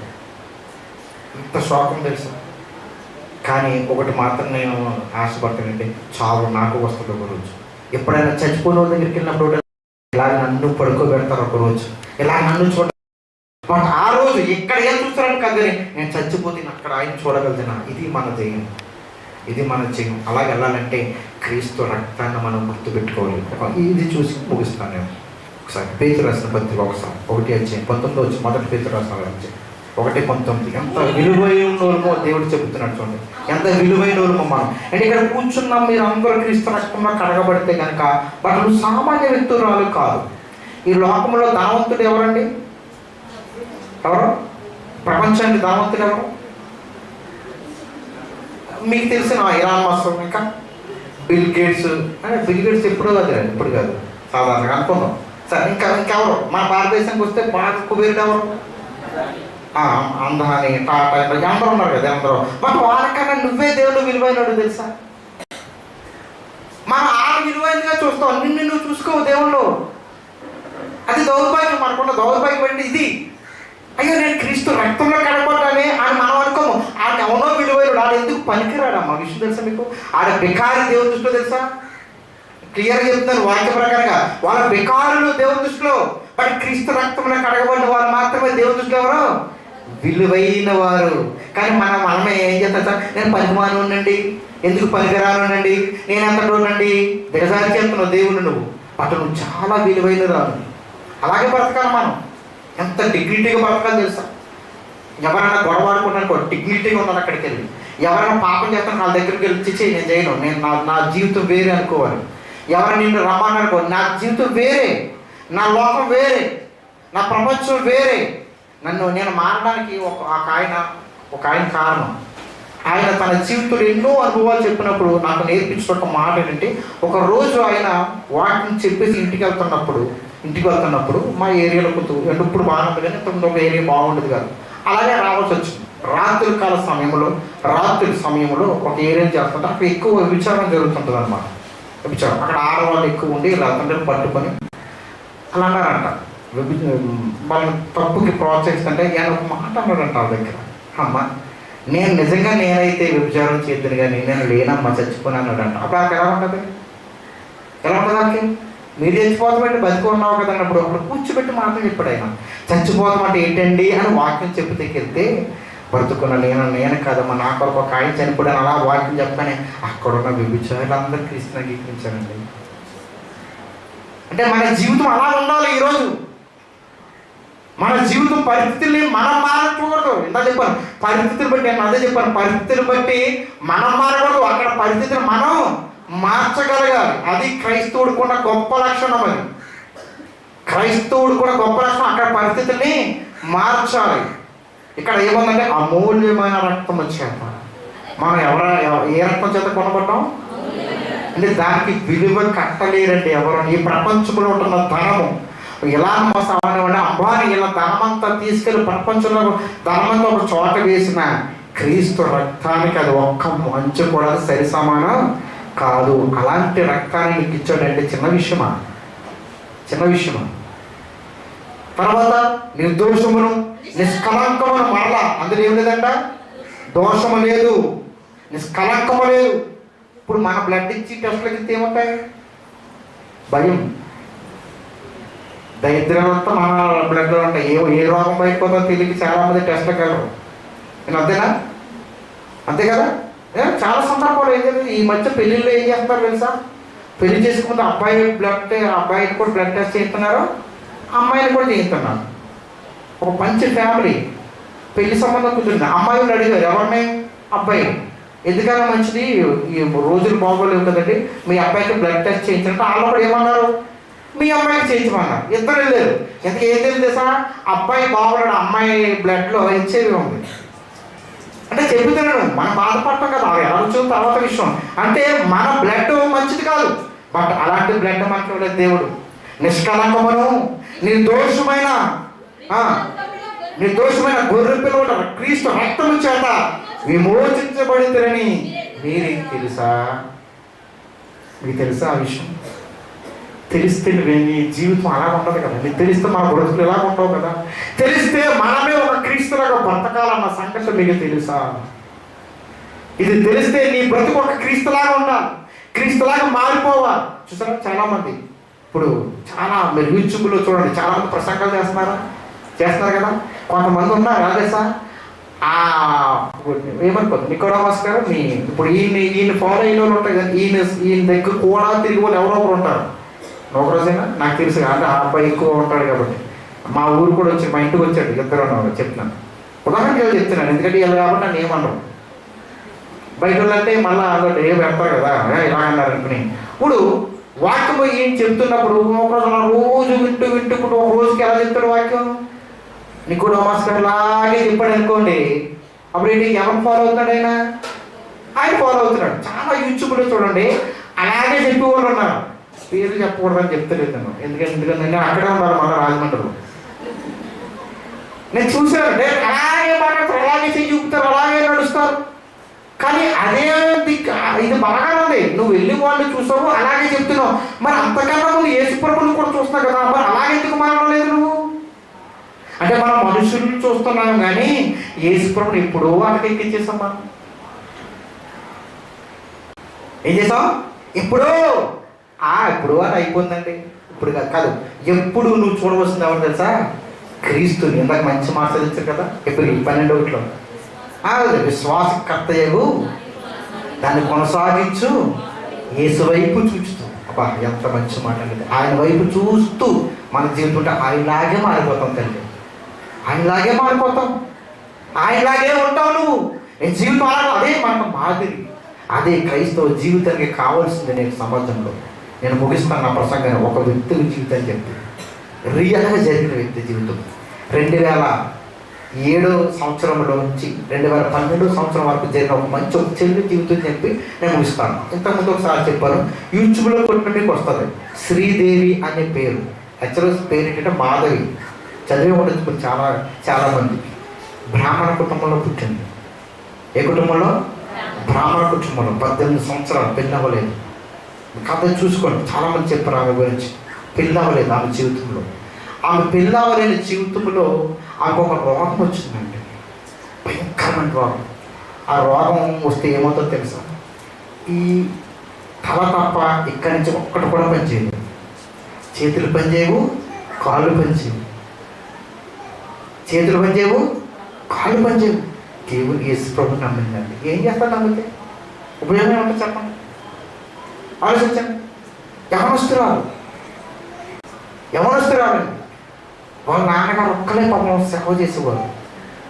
ఇంత శోకం తెలుసు. కానీ ఒకటి మాత్రం నేను ఆశపడతానండి, చావు నాకు వస్తుంది ఒక రోజు. ఎప్పుడైనా చచ్చిపోయిన వాళ్ళ దగ్గరికి వెళ్ళినప్పుడు ఇలా నన్ను పడుకోబెడతారు ఒక రోజు, ఇలా నన్ను చూడ. బట్ ఆ రోజు ఇక్కడ ఏం చూస్తారని కాదు, నేను చచ్చిపోతే అక్కడ ఆయన చూడగలుగుతున్నా. ఇది మన జయం, ఇది మన జయం. అలాగే వెళ్ళాలంటే క్రీస్తు రక్తాన్ని మనం గుర్తుపెట్టుకోవాలి. ఇది చూసి ముగిస్తాను నేను. ఒకసారి పేతురు రాసిన పత్రిక ఒకసారి 1:19 వచ్చి మొదటి పేతురు రాసిన 1:19. ఎంత విలువైన వాళ్ళమో దేవుడు చెబుతున్నాడు చూడండి. ఎంత విలువైన వాళ్ళమో మనం. అంటే ఇక్కడ కూర్చున్నాం, మీరు అందరూ క్రీస్తు రక్తంలో కడగబడితే కనుక వాళ్ళు సామాన్య వ్యక్తురాలు కాదు. ఈ లోకంలో ధనవంతుడు ఎవరండి? ఎవరు? ప్రపంచానికి ధనవంతుడు ఎవరు? మీకు తెలిసిన ఇరాన్ మస్క్, ఇంకా బిల్ గేట్స్. బిల్ గేట్స్ ఎప్పుడు కాదు సాధారణంగా అనుకున్నాం. సరే ఇంకెవరు మన భారతదేశానికి వస్తే బాగా కుబేరుడు ఎవరు? అందాని, టాటా, అందరూ ఉన్నారు కదా అందరూ. బట్ వాళ్ళకన్నా నువ్వే దేవుడు విలువైనడు తెలుసా? మనం ఆ విలువైనగా చూస్తాం, నిన్ను నువ్వు చూసుకోవు దేవుళ్ళు. అది దౌర్భాగ్యం, మనకున్న దౌర్భాగ్యం అంటే ఇది. అయ్యో నేను క్రీస్తు రక్తంలో కడపడ్డానే అని మనం అనుకోము. ఆయన ఎవరో విలువైనడు, ఆడ ఎందుకు పనికిరాడమ్మా విషయం తెలుసా మీకు? ఆడ బికారి దేవుని దృష్టిలో తెలుసా? క్లియర్గా చెప్తున్నారు వాక్య ప్రకారంగా. వాళ్ళ బికారులు దేవుని దృష్టిలో. బట్ క్రీస్తు రక్తంలో కడగబడిన వాళ్ళు మాత్రమే దేవుని దృష్టిలో ఎవరు? విలువైన వారు. కానీ మనమే ఏం చేస్తాం? నేను పనికిమాను ఉండండి, ఎందుకు పనికిరాను ఉండండి, నేను ఎంతటి ఉండండి, దిగజారి చేస్తున్నావు దేవుని నువ్వు. అటు నువ్వు చాలా విలువైన రాను. అలాగే బ్రతకాలి మనం. ఎంత డిగ్నిటీగా బతకాలి తెలుసా? ఎవరైనా గొడవ ఆడుకుంటానికి డిగ్నిటీగా ఉన్నాను అక్కడికి వెళ్ళి. ఎవరైనా పాపం చేస్తాను వాళ్ళ దగ్గరికి వెళ్ళి చిచ్చి నేను చేయను, నేను నా జీవితం వేరే అనుకోవాలి. ఎవరైనా నిన్ను రమ్మనుకో, నా జీవితం వేరే, నా లోకం వేరే, నా ప్రపంచం వేరే. నేను మారడానికి ఒక ఆయన కారణం. ఆయన తన జీవితంలో ఎన్నో అనుభవాలు చెప్పినప్పుడు నాకు నేర్పించిన ఒక మాట ఏంటంటే, ఒకరోజు ఆయన వాటిని చెప్పేసి ఇంటికి వెళ్తున్నప్పుడు మా ఏరియాలో కొంచెం ఇప్పుడు బాగుంది కానీ ఇంతకుముందు ఒక ఏరియా బాగుండేది కాదు. అలాగే రావాల్సి వచ్చింది. రాత్రి సమయంలో ఒక ఏరియా చేస్తుంటే అక్కడ ఎక్కువ వ్యభిచారం జరుగుతుంటుంది అన్నమాట. వ్యభిచారం అక్కడ ఆడవాళ్ళు ఎక్కువ ఉండి ఇలా పట్టుకొని అలా అన్నారంట. వాళ్ళని తప్పుకి ప్రోత్సహిస్తుంటే ఆయన ఒక మాట అన్నాడంట వాళ్ళ దగ్గర, అమ్మ నేను నిజంగా నేనైతే వ్యభిచారం చేద్దాను కానీ నేను లేనమ్మా చచ్చిపోయినా అన్నాడంట. అప్పుడు అక్కడ ఎలా ఉంటుంది వాళ్ళకి? మీరు చచ్చిపోతామంటే బతికున్నావు కదా అన్నప్పుడు అప్పుడు కూర్చోబెట్టి మాత్రం చెప్పాడు ఆయన. చచ్చిపోతామంటే ఏంటండి అని వాక్యం చెప్పుతెక్కితే బ్రతుకున్న నేను కదమ్మా నా కొరకు ఒక ఆయన చనిపోయాను అలా వాక్యం చెప్పగానే అక్కడున్న వ్యభిచారులందరూ క్రీస్తుని అంగీకరించారండి. అంటే మన జీవితం అలా ఉండాలి. ఈరోజు మన జీవితం పరిస్థితుల్ని మనం మారకూడదు. ఇందా చెప్పాను పరిస్థితులు బట్టి, నేను అదే చెప్పాను పరిస్థితులు బట్టి మనం మారకూడదు. అక్కడ పరిస్థితులు మనం మార్చగలగాలి. అది క్రైస్తవుడికి ఉన్న గొప్ప లక్షణం. అది క్రైస్తవుడికి కూడా గొప్ప లక్షణం. అక్కడ పరిస్థితుల్ని మార్చాలి. ఇక్కడ ఏముందంటే అమూల్యమైన రక్తం చేత మనం ఏ రక్తం చేత కొనబడ్డాం అంటే దానికి విలువ కట్టలేరండి ఎవరు. ఈ ప్రపంచంలో ఉంటున్న ధనము ఇలా మోసమని అంబానీ ఇలా ధనమంతా తీసుకెళ్ళి ప్రపంచంలో ధనమంతా ఒక చోట వేసిన క్రీస్తు రక్తానికి అది ఒక్క మంచు కూడా సరి సమానం కాదు. అలాంటి రక్తాన్ని నీకు ఇచ్చాడంటే చిన్న విషయమా? తర్వాత నిర్దోషమును నిష్కలంకమును మరలా అందులో ఏం లేదంట, దోషము లేదు, నిష్కలంకము లేదు. ఇప్పుడు మన బ్లడ్ ఇచ్చి టెస్ట్లకి ఇస్తే ఏముంటాయి? భయం, దరిద్రం అంతా మన బ్లడ్లో ఉంటాయి. ఏ రోగం బయటపోతుందో తెలియక చాలామంది టెస్ట్లకు వెళ్ళరు. నేను అంతే కదా. చాలా సందర్భాలు ఏం జరిగింది ఈ మధ్య పెళ్ళిళ్ళు ఏం చేస్తున్నారు తెలుసా? పెళ్లి చేసుకుంటే అబ్బాయికి కూడా బ్లడ్ టెస్ట్ చేస్తున్నారు, అమ్మాయిని కూడా చేస్తున్నారు. ఒక మంచి ఫ్యామిలీ పెళ్లి సంబంధం కుదిరింది. అమ్మాయిని అడిగారు ఎవరిని? అబ్బాయి. ఎందుకైనా మంచిది ఈ రోజులు బాగోలేవు కదండి, మీ అబ్బాయికి బ్లడ్ టెస్ట్ చేయించినట్టు వాళ్ళు కూడా ఏమన్నారు? మీ అమ్మాయికి చేయించమన్నారు. ఇద్దరు వెళ్ళారు. ఎందుకు ఏం తెలియదు సార్, అబ్బాయి బాగోలేడు, అమ్మాయి బ్లడ్లో హెచ్ఐవి ఉంది అంటే చెబుతున్నాడు. మనం బాధపడతాం కదా, ఎలా వచ్చిన తర్వాత విషయం. అంటే మన బ్లడ్ మంచిది కాదు, బట్ అలాంటి బ్లడ్ మనకి ఇవ్వలేదు దేవుడు. నిష్కలంకమును నిర్దోషమైన గొర్రె పిల్లల క్రీస్తు రక్తము చేత విమోచించబడితేనని మీకు తెలుసా ఆ విషయం? తెలిస్తే నీ జీవితం అలా ఉండదు కదా. నీకు తెలిస్తే మన బ్రతుకులు ఎలా ఉండవు కదా. తెలిస్తే మనమే ఒక క్రీస్తులాగా బ్రతకాలన్న సంగతి మీకు తెలుసా? ఇది తెలిస్తే నీ బ్రతుకు ఒక క్రీస్తులాగా ఉండాలి, క్రీస్తులాగా మారిపోవాలి. చూసారా చాలామంది ఇప్పుడు మీరు యూట్యూబ్లో చూడండి, చాలామంది ప్రసంగాలు చేస్తున్నారు కదా. కొంతమంది ఉన్నారు రాజేశా ఏమనుకోదు నికోడమస్ గారు ఇప్పుడు ఈయన ఫాలో అయిన వాళ్ళు ఉంటాయి కదా, ఈయన దగ్గర కూడా తిరిగి వాళ్ళు ఎవరో ఒకరు ఉంటారు. ఒక రోజైనా నాకు తెలుసు అంటే ఆ అబ్బాయి ఎక్కువ ఉంటాడు కాబట్టి మా ఊరు కూడా వచ్చి మా ఇంటికి వచ్చాడు. ఇద్దరు ఉన్నారు చెప్తున్నాను, ఉదాహరణకి చెప్తున్నాను, ఎందుకంటే ఇలా కాబట్టి నన్ను ఏమన్నారు బయట వాళ్ళంటే మళ్ళీ అందులో ఏం పెడతారు కదా ఇలా అన్నారు అనుకుని. ఇప్పుడు వాక్యం ఏం చెప్తున్నప్పుడు రోజు వింటూ ఒక రోజుకి ఎలా చెప్తాడు వాక్యం? నీకు నమస్కారం లాగే చెప్పాడు అనుకోండి, అప్పుడు ఏంటి ఎవరు ఫాలో అవుతాడు? ఆయన ఫాలో అవుతున్నాడు. చాలా యూట్యూబ్లో చూడండి అలాగే చెప్పేవాళ్ళు ఉన్నారు. పేరు చెప్పకూడదని చెప్తలేదు నేను, ఎందుకంటే నేను అక్కడే ఉండాలి మన రాజమండ్రిలో. నేను చూసాను అలాగే మాట్లాడతారు, అలాగే చేయి చూపుతారు, అలాగే నడుస్తారు. కానీ అదే ఇది బాగా ఉంది, నువ్వు వెళ్ళి వాళ్ళు చూసావు అలాగే చెప్తున్నావు. మరి అంతకన్నా నువ్వు యేసుప్రభుని కూడా చూస్తున్నావు కదా, మరి అలాగే ఎందుకు మారడం లేదు నువ్వు? అంటే మనం మనుషుల్ని చూస్తున్నాం కానీ యేసుప్రభుని ఎప్పుడో వాళ్ళకి ఎక్కించేసాం. మనం ఏం చేసాం? ఎప్పుడో అని అయిపోయిందండి. ఇప్పుడు కాదు, ఎప్పుడు నువ్వు చూడవలసింది ఎవరు తెలుసా? క్రీస్తుని. ఇందాక మంచి మాట చదివించారు కదా ఇప్పుడు 12 విశ్వాసకర్తయగు దాన్ని కొనసాగించు యేసు వైపు చూస్తూ. అబ్బా ఎంత మంచి మాట అండి. ఆయన వైపు చూస్తూ మన జీవితం ఉంటే ఆయనలాగే మారిపోతాం తల్లి. ఆయనలాగే మారిపోతాం, ఆయనలాగే ఉంటావు నువ్వు. నీ జీవితం అదే మనకు మాదిరి, అదే క్రైస్తవ జీవితానికి కావాల్సింది. నేను సమాజంలో నేను ముగిస్తాను నా ప్రసంగాన్ని ఒక వ్యక్తి జీవితం చెప్పి, రియల్గా జరిగిన వ్యక్తి జీవితం. 2007 సంవత్సరంలో నుంచి 2012 సంవత్సరం వరకు జరిగిన ఒక మంచి ఒక చెల్లి జీవితం చెప్పి నేను ముగిస్తాను. ఇంతకుముందు ఒకసారి చెప్పాను, యూట్యూబ్లో కొట్టిన మీకు వస్తుంది. శ్రీదేవి అనే పేరు, యాక్చువల్గా పేరు ఏంటంటే మాధవి. చదివే ఉండొచ్చు చాలామంది. బ్రాహ్మణ కుటుంబంలో పుట్టింది. ఏ కుటుంబంలో? బ్రాహ్మణ కుటుంబంలో. 18 సంవత్సరాలు పెళ్ళి అవ్వలేదు. కథ చూసుకోండి, చాలామంది చెప్పారు ఆమె గురించి. పెళ్ళి అవ్వలేదు ఆమె జీవితంలో. ఆమె పెళ్ళి అవ్వలేని జీవితంలో ఆమెకు ఒక రోగం వచ్చిందండి, భయంకరమైన రోగం. ఆ రోగం వస్తే ఏమవుతుందో తెలుసా? ఈ తల తప్ప ఇక్కడి నుంచి ఒక్కటి కూడా పనిచేయదు. చేతులు పనిచేయవు, కాళ్ళు పనిచేయవు. చేతులు పనిచేయవు, కాళ్ళు పనిచేయవు. దేవుడు యేసు ప్రభుని నమ్మిందండి. ఏం చేస్తాడు నమ్మితే? ఉపయోగం ఏమంటే చెప్పండి, ఆలోచించండి. యవనస్తురాలండి. వాళ్ళ నాన్నగారు ఒక్కలే పాపం సేవ చేసేవారు.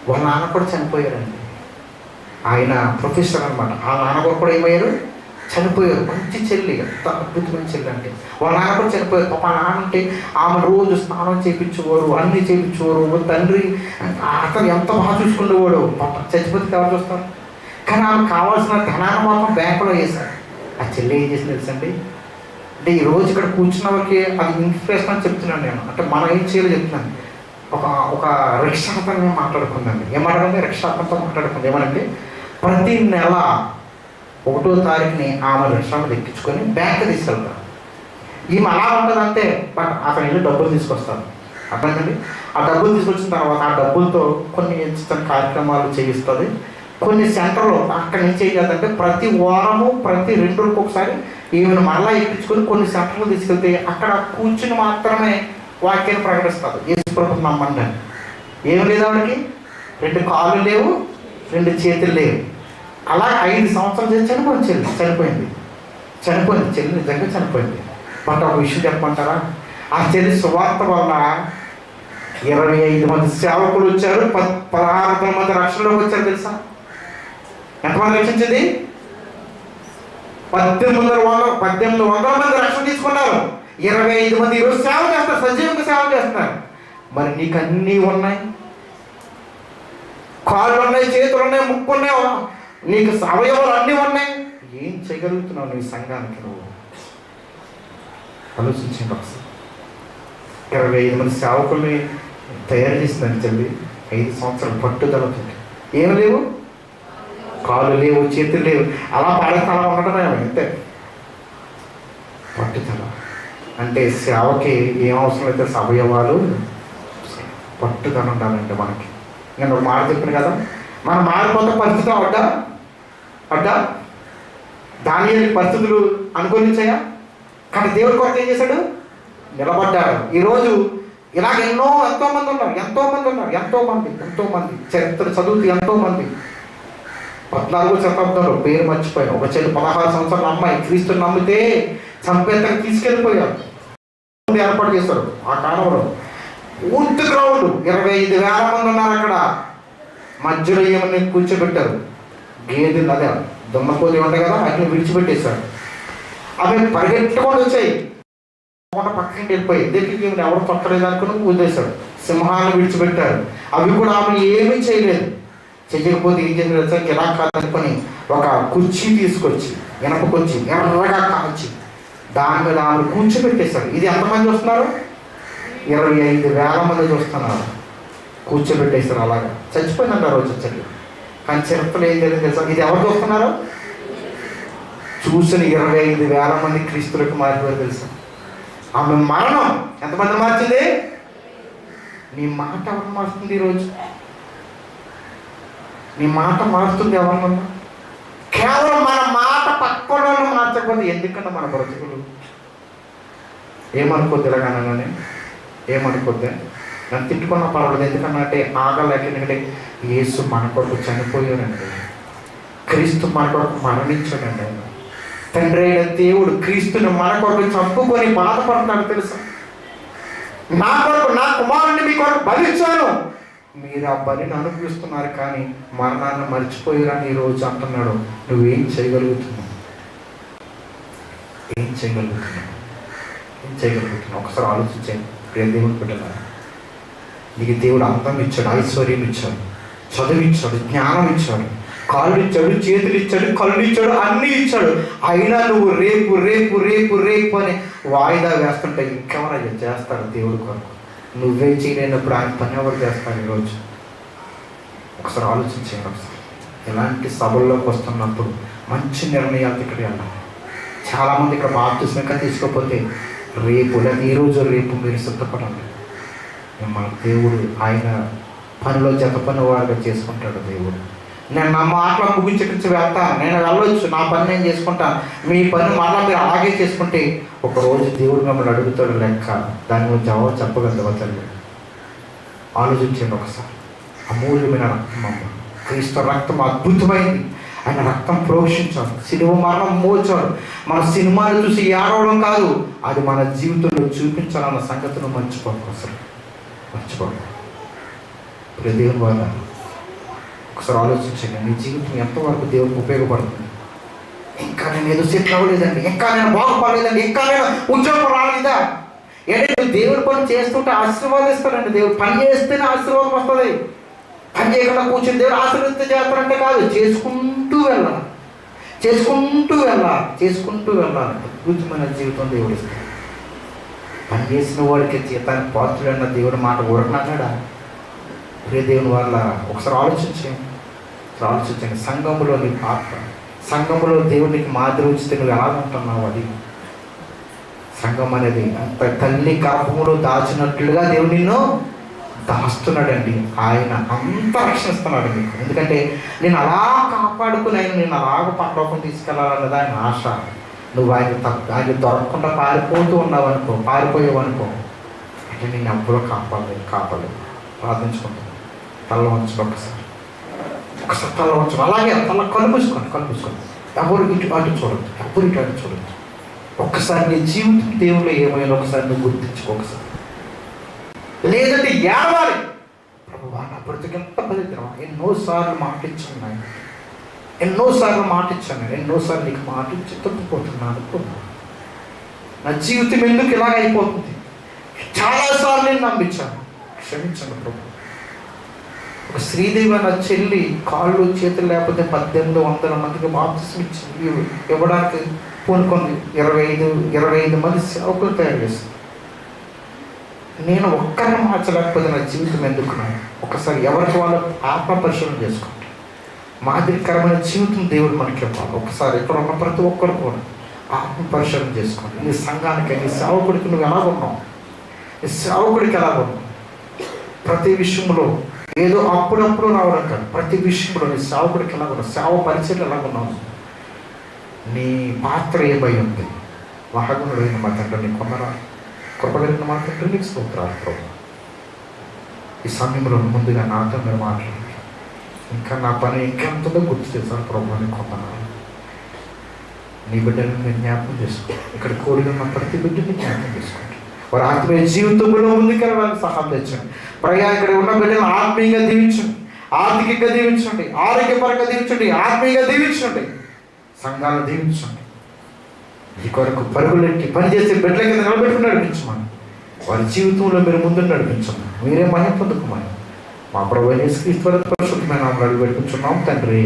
వాళ్ళ నాన్న కూడా చనిపోయారండి. ఆయన ప్రొఫెసర్ అనమాట. ఆ నాన్నగారు కూడా ఏమయ్యారు? చనిపోయారు. మంచి చెల్లి, ఎంత అద్భుతమైన చెల్లి అంటే. వాళ్ళ నాన్న కూడా చనిపోయారు. పాప నాన్న అంటే ఆమె రోజు స్నానం చేయించేవారు, అన్నీ చేయించేవారు. తండ్రి అతను ఎంత బాగా చూసుకునేవాడు. పాప చచ్చిపోతే ఎవరు చూస్తారు? కానీ ఆమెకు కావాల్సిన ధనాన్ని మాత్రం బ్యాంకులో వేశారు. ఆ చెల్లి ఏం చేసింది తెలుసండి? అంటే ఈరోజు ఇక్కడ కూర్చున్న వాళ్ళకి అది ఇన్స్పిరేషన్ అని చెప్తున్నాను నేను. అంటే మనం ఏం చేయాలో చెప్తున్నాను. ఒక రిక్షా అతను మాట్లాడుకుందండి. ఏమాటంటే రిక్షా అతనితో మాట్లాడుకుంది. ఏమనంటే ప్రతి నెల 1వ తారీఖుని ఆమె రిక్షాను ఎక్కించుకొని బ్యాంక్ తీసుకెళ్తారు. ఈమె అలా ఉంటుందంటే బట్ అతను వెళ్ళి డబ్బులు తీసుకొస్తారు. అర్థమైందండి? ఆ డబ్బులు తీసుకొచ్చిన తర్వాత ఆ డబ్బులతో కొన్ని కార్యక్రమాలు చేయిస్తుంది. కొన్ని సెంటర్లో అక్కడి నుంచి ఏం చేద్దంటే ప్రతి వారము, ప్రతి 2 రోజులకు ఒకసారి ఈమెను మరలా ఎక్కించుకొని కొన్ని సెంటర్లు తీసుకెళ్తే అక్కడ కూర్చుని మాత్రమే వాక్యాన్ని ప్రకటిస్తారు. యేసు ప్రభువుని నమ్మండి అని. ఏం లేదు ఆవిడకి? 2 కాళ్ళు లేవు, 2 చేతులు లేవు. అలా 5 సంవత్సరాలు చేసి చనిపోయింది. చెల్లి నిజంగా చనిపోయింది. బట్ ఒక విషయం చెప్పమంటారా? ఆ చెల్లి సువార్త వల్ల 25 మంది సేవకులు వచ్చారు, 16 మంది రక్షణలోకి వచ్చారు. తెలుసా ఎంతమంది రక్షించింది? 1800 మంది రక్షణ తీసుకున్నారు. 25 మంది ఈరోజు సేవ చేస్తారు, సజీవంగా సేవ చేస్తున్నారు. మరి నీకు అన్నీ ఉన్నాయి, కాళ్ళు ఉన్నాయి, చేతులు ఉన్నాయి, ముక్కు ఉన్నాయి, నీకు అవయవాలు అన్నీ ఉన్నాయి. ఏం చేయగలుగుతున్నావు నీ సంఘానికి? నువ్వు ఆలోచించండి ఒకసారి. 25 మంది సేవకుల్ని తయారు చేసిందని చెల్లి 5 సంవత్సరాలు పట్టుదలతో. ఏం లేవు, కాళ్ళు లేవు, చేతులు లేవు, అలా పాడేసి అలా ఉండటమే అంతే. పట్టుదల అంటే సేవకి ఏం అవసరం అయితే అవయవాలు, పట్టుదల ఉండాలంటే మనకి. నేను ఒక మాట చెప్పాను కదా, మనం మారిపోతే పరిస్థితి అడ్డా దాని పరిస్థితులు అనుకూలించాయా? కానీ దేవుడి కొరకు ఏం చేశాడు? నిలబడ్డాడు. ఈరోజు ఇలాగ ఎంతోమంది ఉన్నారు. చరిత్ర చదువుతూ ఎంతోమంది 14వ శతాబ్దంలో పేరు మర్చిపోయారు. ఒక చెల్లి 16 సంవత్సరాల అమ్మాయి క్రీస్తుని నమ్మితే చంపేతకు తీసుకెళ్ళిపోయారు. ఏర్పాటు చేశారు ఆ కాలంలో. పూర్తి గ్రౌండ్ 25,000 మంది ఉన్నారు అక్కడ. మధ్యలో ఏమన్నా కూర్చోబెట్టారు. గేదెలు అదే దున్నపోతే ఉంటాయి కదా, అట్లా విడిచిపెట్టేశారు. అవి పరిగెట్టుకొని వచ్చాయి, పక్కకి వెళ్ళిపోయి దగ్గరికి ఏమైనా ఎవరు పక్కలేదు అనుకుని వదిలేశాడు. సింహాలను విడిచిపెట్టారు. అవి కూడా ఆమె ఏమీ చెయ్యకపోతే ఏం చేసిన ఇలా కాదనుకొని ఒక కుర్చీ తీసుకొచ్చి, వెనక కుర్చీ ఎర్రగా కాల్చి దాని మీద ఆమె కూర్చోబెట్టేశారు. ఇది ఎంతమంది వస్తున్నారు? 25,000 మంది చూస్తున్నారు. కూర్చోబెట్టేశారు. అలాగా చచ్చిపోయిందంట ఆ రోజు వచ్చారు. కానీ చరిత్రలో ఏం జరిగింది తెలుసా? ఇది ఎవరు చూస్తున్నారు? చూసిన 25,000 మంది క్రీస్తులకు మారిపోయారు తెలుసా? ఆమె మరణం ఎంతమంది మార్చింది? నీ మాట ఎవరు మారుతుంది? ఈరోజు నీ మాట మారుతుంది ఎవరన్నా? కేవలం మన మాట పక్కన మార్చకపోతే ఎందుకన్నా మన బ్రతుకులు? ఏమనుకోద్ది ఇలాగనగానే, ఏమనుకోద్ది నన్ను తిట్టుకున్న పర్వాలేదు. ఎందుకన్నా అంటే ఆగలేక, ఎందుకంటే యేసు మన కొరకు చనిపోయాడండి, క్రీస్తు మన కొరకు మరణించాడండి. ఆయన తండ్రి అయిన దేవుడు క్రీస్తుని మన కొరకు చంపుకొని బాధపడుతున్నాడు తెలుసా? నా కొరకు, నా కుమారుని మీ కొరకు బలిచ్చాను, మీరు ఆ పనిని అనుభవిస్తున్నారు కానీ మరణాన్ని మర్చిపోయారని ఈరోజు అంటున్నాడు. నువ్వేం చేయగలుగుతున్నావు? ఏం చేయగలుగుతున్నావు? ఏం చేయగలుగుతున్నావు? ఒకసారి ఆలోచించండి. ప్రియ దేవుని బిడ్డలారా, నీకు దేవుడు అందం ఇచ్చాడు, ఐశ్వర్యం ఇచ్చాడు, చదువు ఇచ్చాడు, జ్ఞానం ఇచ్చాడు, కాళ్ళు ఇచ్చాడు, చేతులు ఇచ్చాడు, కళ్ళు ఇచ్చాడు, అన్నీ ఇచ్చాడు. అయినా నువ్వు రేపు రేపు రేపు రేపు అని వాయిదా వేస్తుంటే ఇంకెవరైనా చేస్తాడు దేవుడి కొరకు? నువ్వే చేయలేనప్పుడు ఆయన పని ఎవరు చేస్తాడు ఈరోజు? ఒకసారి ఆలోచించండి. ఒకసారి ఇలాంటి సభల్లోకి వస్తున్నప్పుడు మంచి నిర్ణయాలు ఇక్కడ వెళ్ళాలి. చాలామంది ఇక్కడ బాప్తిస్మం ఇంకా తీసుకోకపోతే రేపు లేదా ఈరోజు రేపు మీరు సిద్ధపడండి. మిమ్మల్ని దేవుడు ఆయన పనిలో జత పని వాడుగా చేసుకుంటాడు దేవుడు. నేను నా మాటలు ముగించి వెళ్తాను, నేను వెళ్ళొచ్చు, నా పని నేను చేసుకుంటాను, మీ పని మళ్ళీ మీరు అలాగే చేసుకుంటే ఒకరోజు దేవుడు మిమ్మల్ని అడుగుతాడు లెక్క. దాని గురించి జవాబు చెప్పగలవా తల్లి? ఆలోచించండి ఒకసారి. అమూల్యమైన రక్తం అమ్మ, క్రీస్తు రక్తం అద్భుతమైంది. ఆయన రక్తం ప్రోక్షించాడు, సిలువ మరణం మోచాడు. మన సినిమాలు చూసి ఏడవడం కాదు, అది మన జీవితంలో చూపించాలన్న సంగతిని మర్చిపోకు. అసలు మర్చిపోకు. దేవుని వల్ల ఒకసారి ఆలోచించండి. నీ జీవితం ఎంతవరకు దేవుడికి ఉపయోగపడుతుంది? ఇంకా నేను ఏదో సెటిల్ అవ్వలేదండి, ఇంకా నేను బాగుపడలేదండి, ఇంకా నేను ఉద్యోగం రాలేదా? ఏంటంటే దేవుడి పని చేస్తుంటే ఆశీర్వాదిస్తాడండి. దేవుడు పని చేస్తేనే ఆశీర్వాదం వస్తుంది. పని చేయకుండా కూర్చొని దేవుడు ఆశీర్వదిస్తే చేస్తారంటే కాదు, చేసుకుంటూ వెళ్ళాలి, చేసుకుంటూ వెళ్ళాలి, చేసుకుంటూ వెళ్ళాలి. అద్భుతమైన జీవితం దేవుడు ఇస్తాడు. పని చేసిన వాడికి జీతానికి పాత్రుడు అన్న దేవుడు మాట ఊరకనన్నాడా? ప్రియ దేవుని వల్ల ఒకసారి ఆలోచించండి. సంఘములో నీ పాత్ర, సంఘములో దేవునికి మాదిరి ఉంచితే నువ్వు ఎలా ఉంటున్నావు? అది సంఘం అనేది అంత తల్లి గర్భములో దాచినట్లుగా దేవుడు నిన్ను దాస్తున్నాడండి. ఆయన అంత రక్షిస్తున్నాడు మీకు. ఎందుకంటే నేను అలా కాపాడుకుని నేను అలాగ పరలోకం తీసుకెళ్ళాలన్నది ఆయన ఆశ. నువ్వు ఆయన దొరకకుండా పారిపోయావనుకో అంటే నేను ఎవ్వరూ కాపాడలేదు. ప్రార్థించుకుంటాను. తల వంచు, ఒకసారి తల వంచు. అలాగే తల కళ్ళు మూసుకోండి. ఎవరు ఇటు అటు చూడద్దు. ఒక్కసారి నీ జీవితం దేవుళ్ళు ఏమైనా ఒకసారి నువ్వు గుర్తించుకో. ఒకసారి లేదంటే ఏడవాలి. ప్రభువా, నా బ్రతుకు ఎంత పవిత్రమా, ఎన్నోసార్లు మాటిచ్చాను, ఎన్నోసార్లు నీకు మాటిచ్చి తప్పిపోతున్నాను. నా జీవితం ఎందుకు ఇలాగ అయిపోతుంది? చాలాసార్లు నేను నమ్మించాను, క్షమించండి ప్రభు. ఒక శ్రీదేవి అన్న చెల్లి కాళ్ళు చేతులు లేకపోతే 1800 మందికి బాప్తిస్మం ఇవ్వడానికి పూనుకుంది. 25 మంది సేవకులు తయారు చేస్తుంది. నేను ఒక్కరిని మార్చలేకపోతే నా జీవితం ఎందుకున్నాను? ఒకసారి ఎవరికి వాళ్ళు ఆత్మ పరిశీలన చేసుకోండి. మాదిరికరమైన జీవితం దేవుడు మనకి ఇవ్వాలి. ఒకసారి ఇక్కడ ఉన్న ప్రతి ఒక్కరు కూడా ఆత్మ పరిశీలన చేసుకోండి. నీ సంఘానికి, నీ సేవకుడికి నువ్వు ఎలా ఉన్నావు? నీ సేవకుడికి ఎలా ఉన్నావు? ప్రతి విషయంలో ఏదో అప్పుడప్పుడు రావడం కాదు, ప్రతి విషయంలో నీ సేవకుడికి ఎలా ఉన్నావు? సేవ పరిచయం ఎలా ఉన్నావు? నీ పాత్ర ఏమై ఉంది? మహాగుణుడైన మా తండ్రి నీ కొందరా, కృపగలిగిన మా తండ్రి నీకు స్తోత్రాలు ప్రభు. ఈ సమయంలో ముందుగా నాతో మీరు మాట్లాడండి. ఇంకా నా పని ఇంకెంతదో గుర్తు చేశాను ప్రభు. నీ కొందనాలు, నీ బిడ్డలను మీరు జ్ఞాపకం చేసుకో. ఇక్కడ కోరిన ఉన్న ప్రతి బిడ్డని జ్ఞాపకం చేసుకోండి. వారి ఆత్మీయ జీవితంలో ముందుకెళ్ళడానికి సహాయం తెచ్చండి. ఇక్కడ ఉన్న బిడ్డలను ఆత్మీయంగా దీవించండి, ఆర్థికంగా దీవించండి, ఆరోగ్యపరంగా దీవించండి, ఆత్మీయంగా దీవించండి, సంఘాలను దీవించండి. ఈ కొరకు పరుగులెట్టి పనిచేసే బిడ్డల కింద నిలబెట్టుకుని నడిపించమని, వారి జీవితంలో మీరు ముందు నడిపించమని, మీరే మహిమ పొందుకోమని మా ప్రభువైన యేసుక్రీస్తు పరిశుద్ధమైన నామములో అడిగి పెట్టుకుంటున్నాం తండ్రి.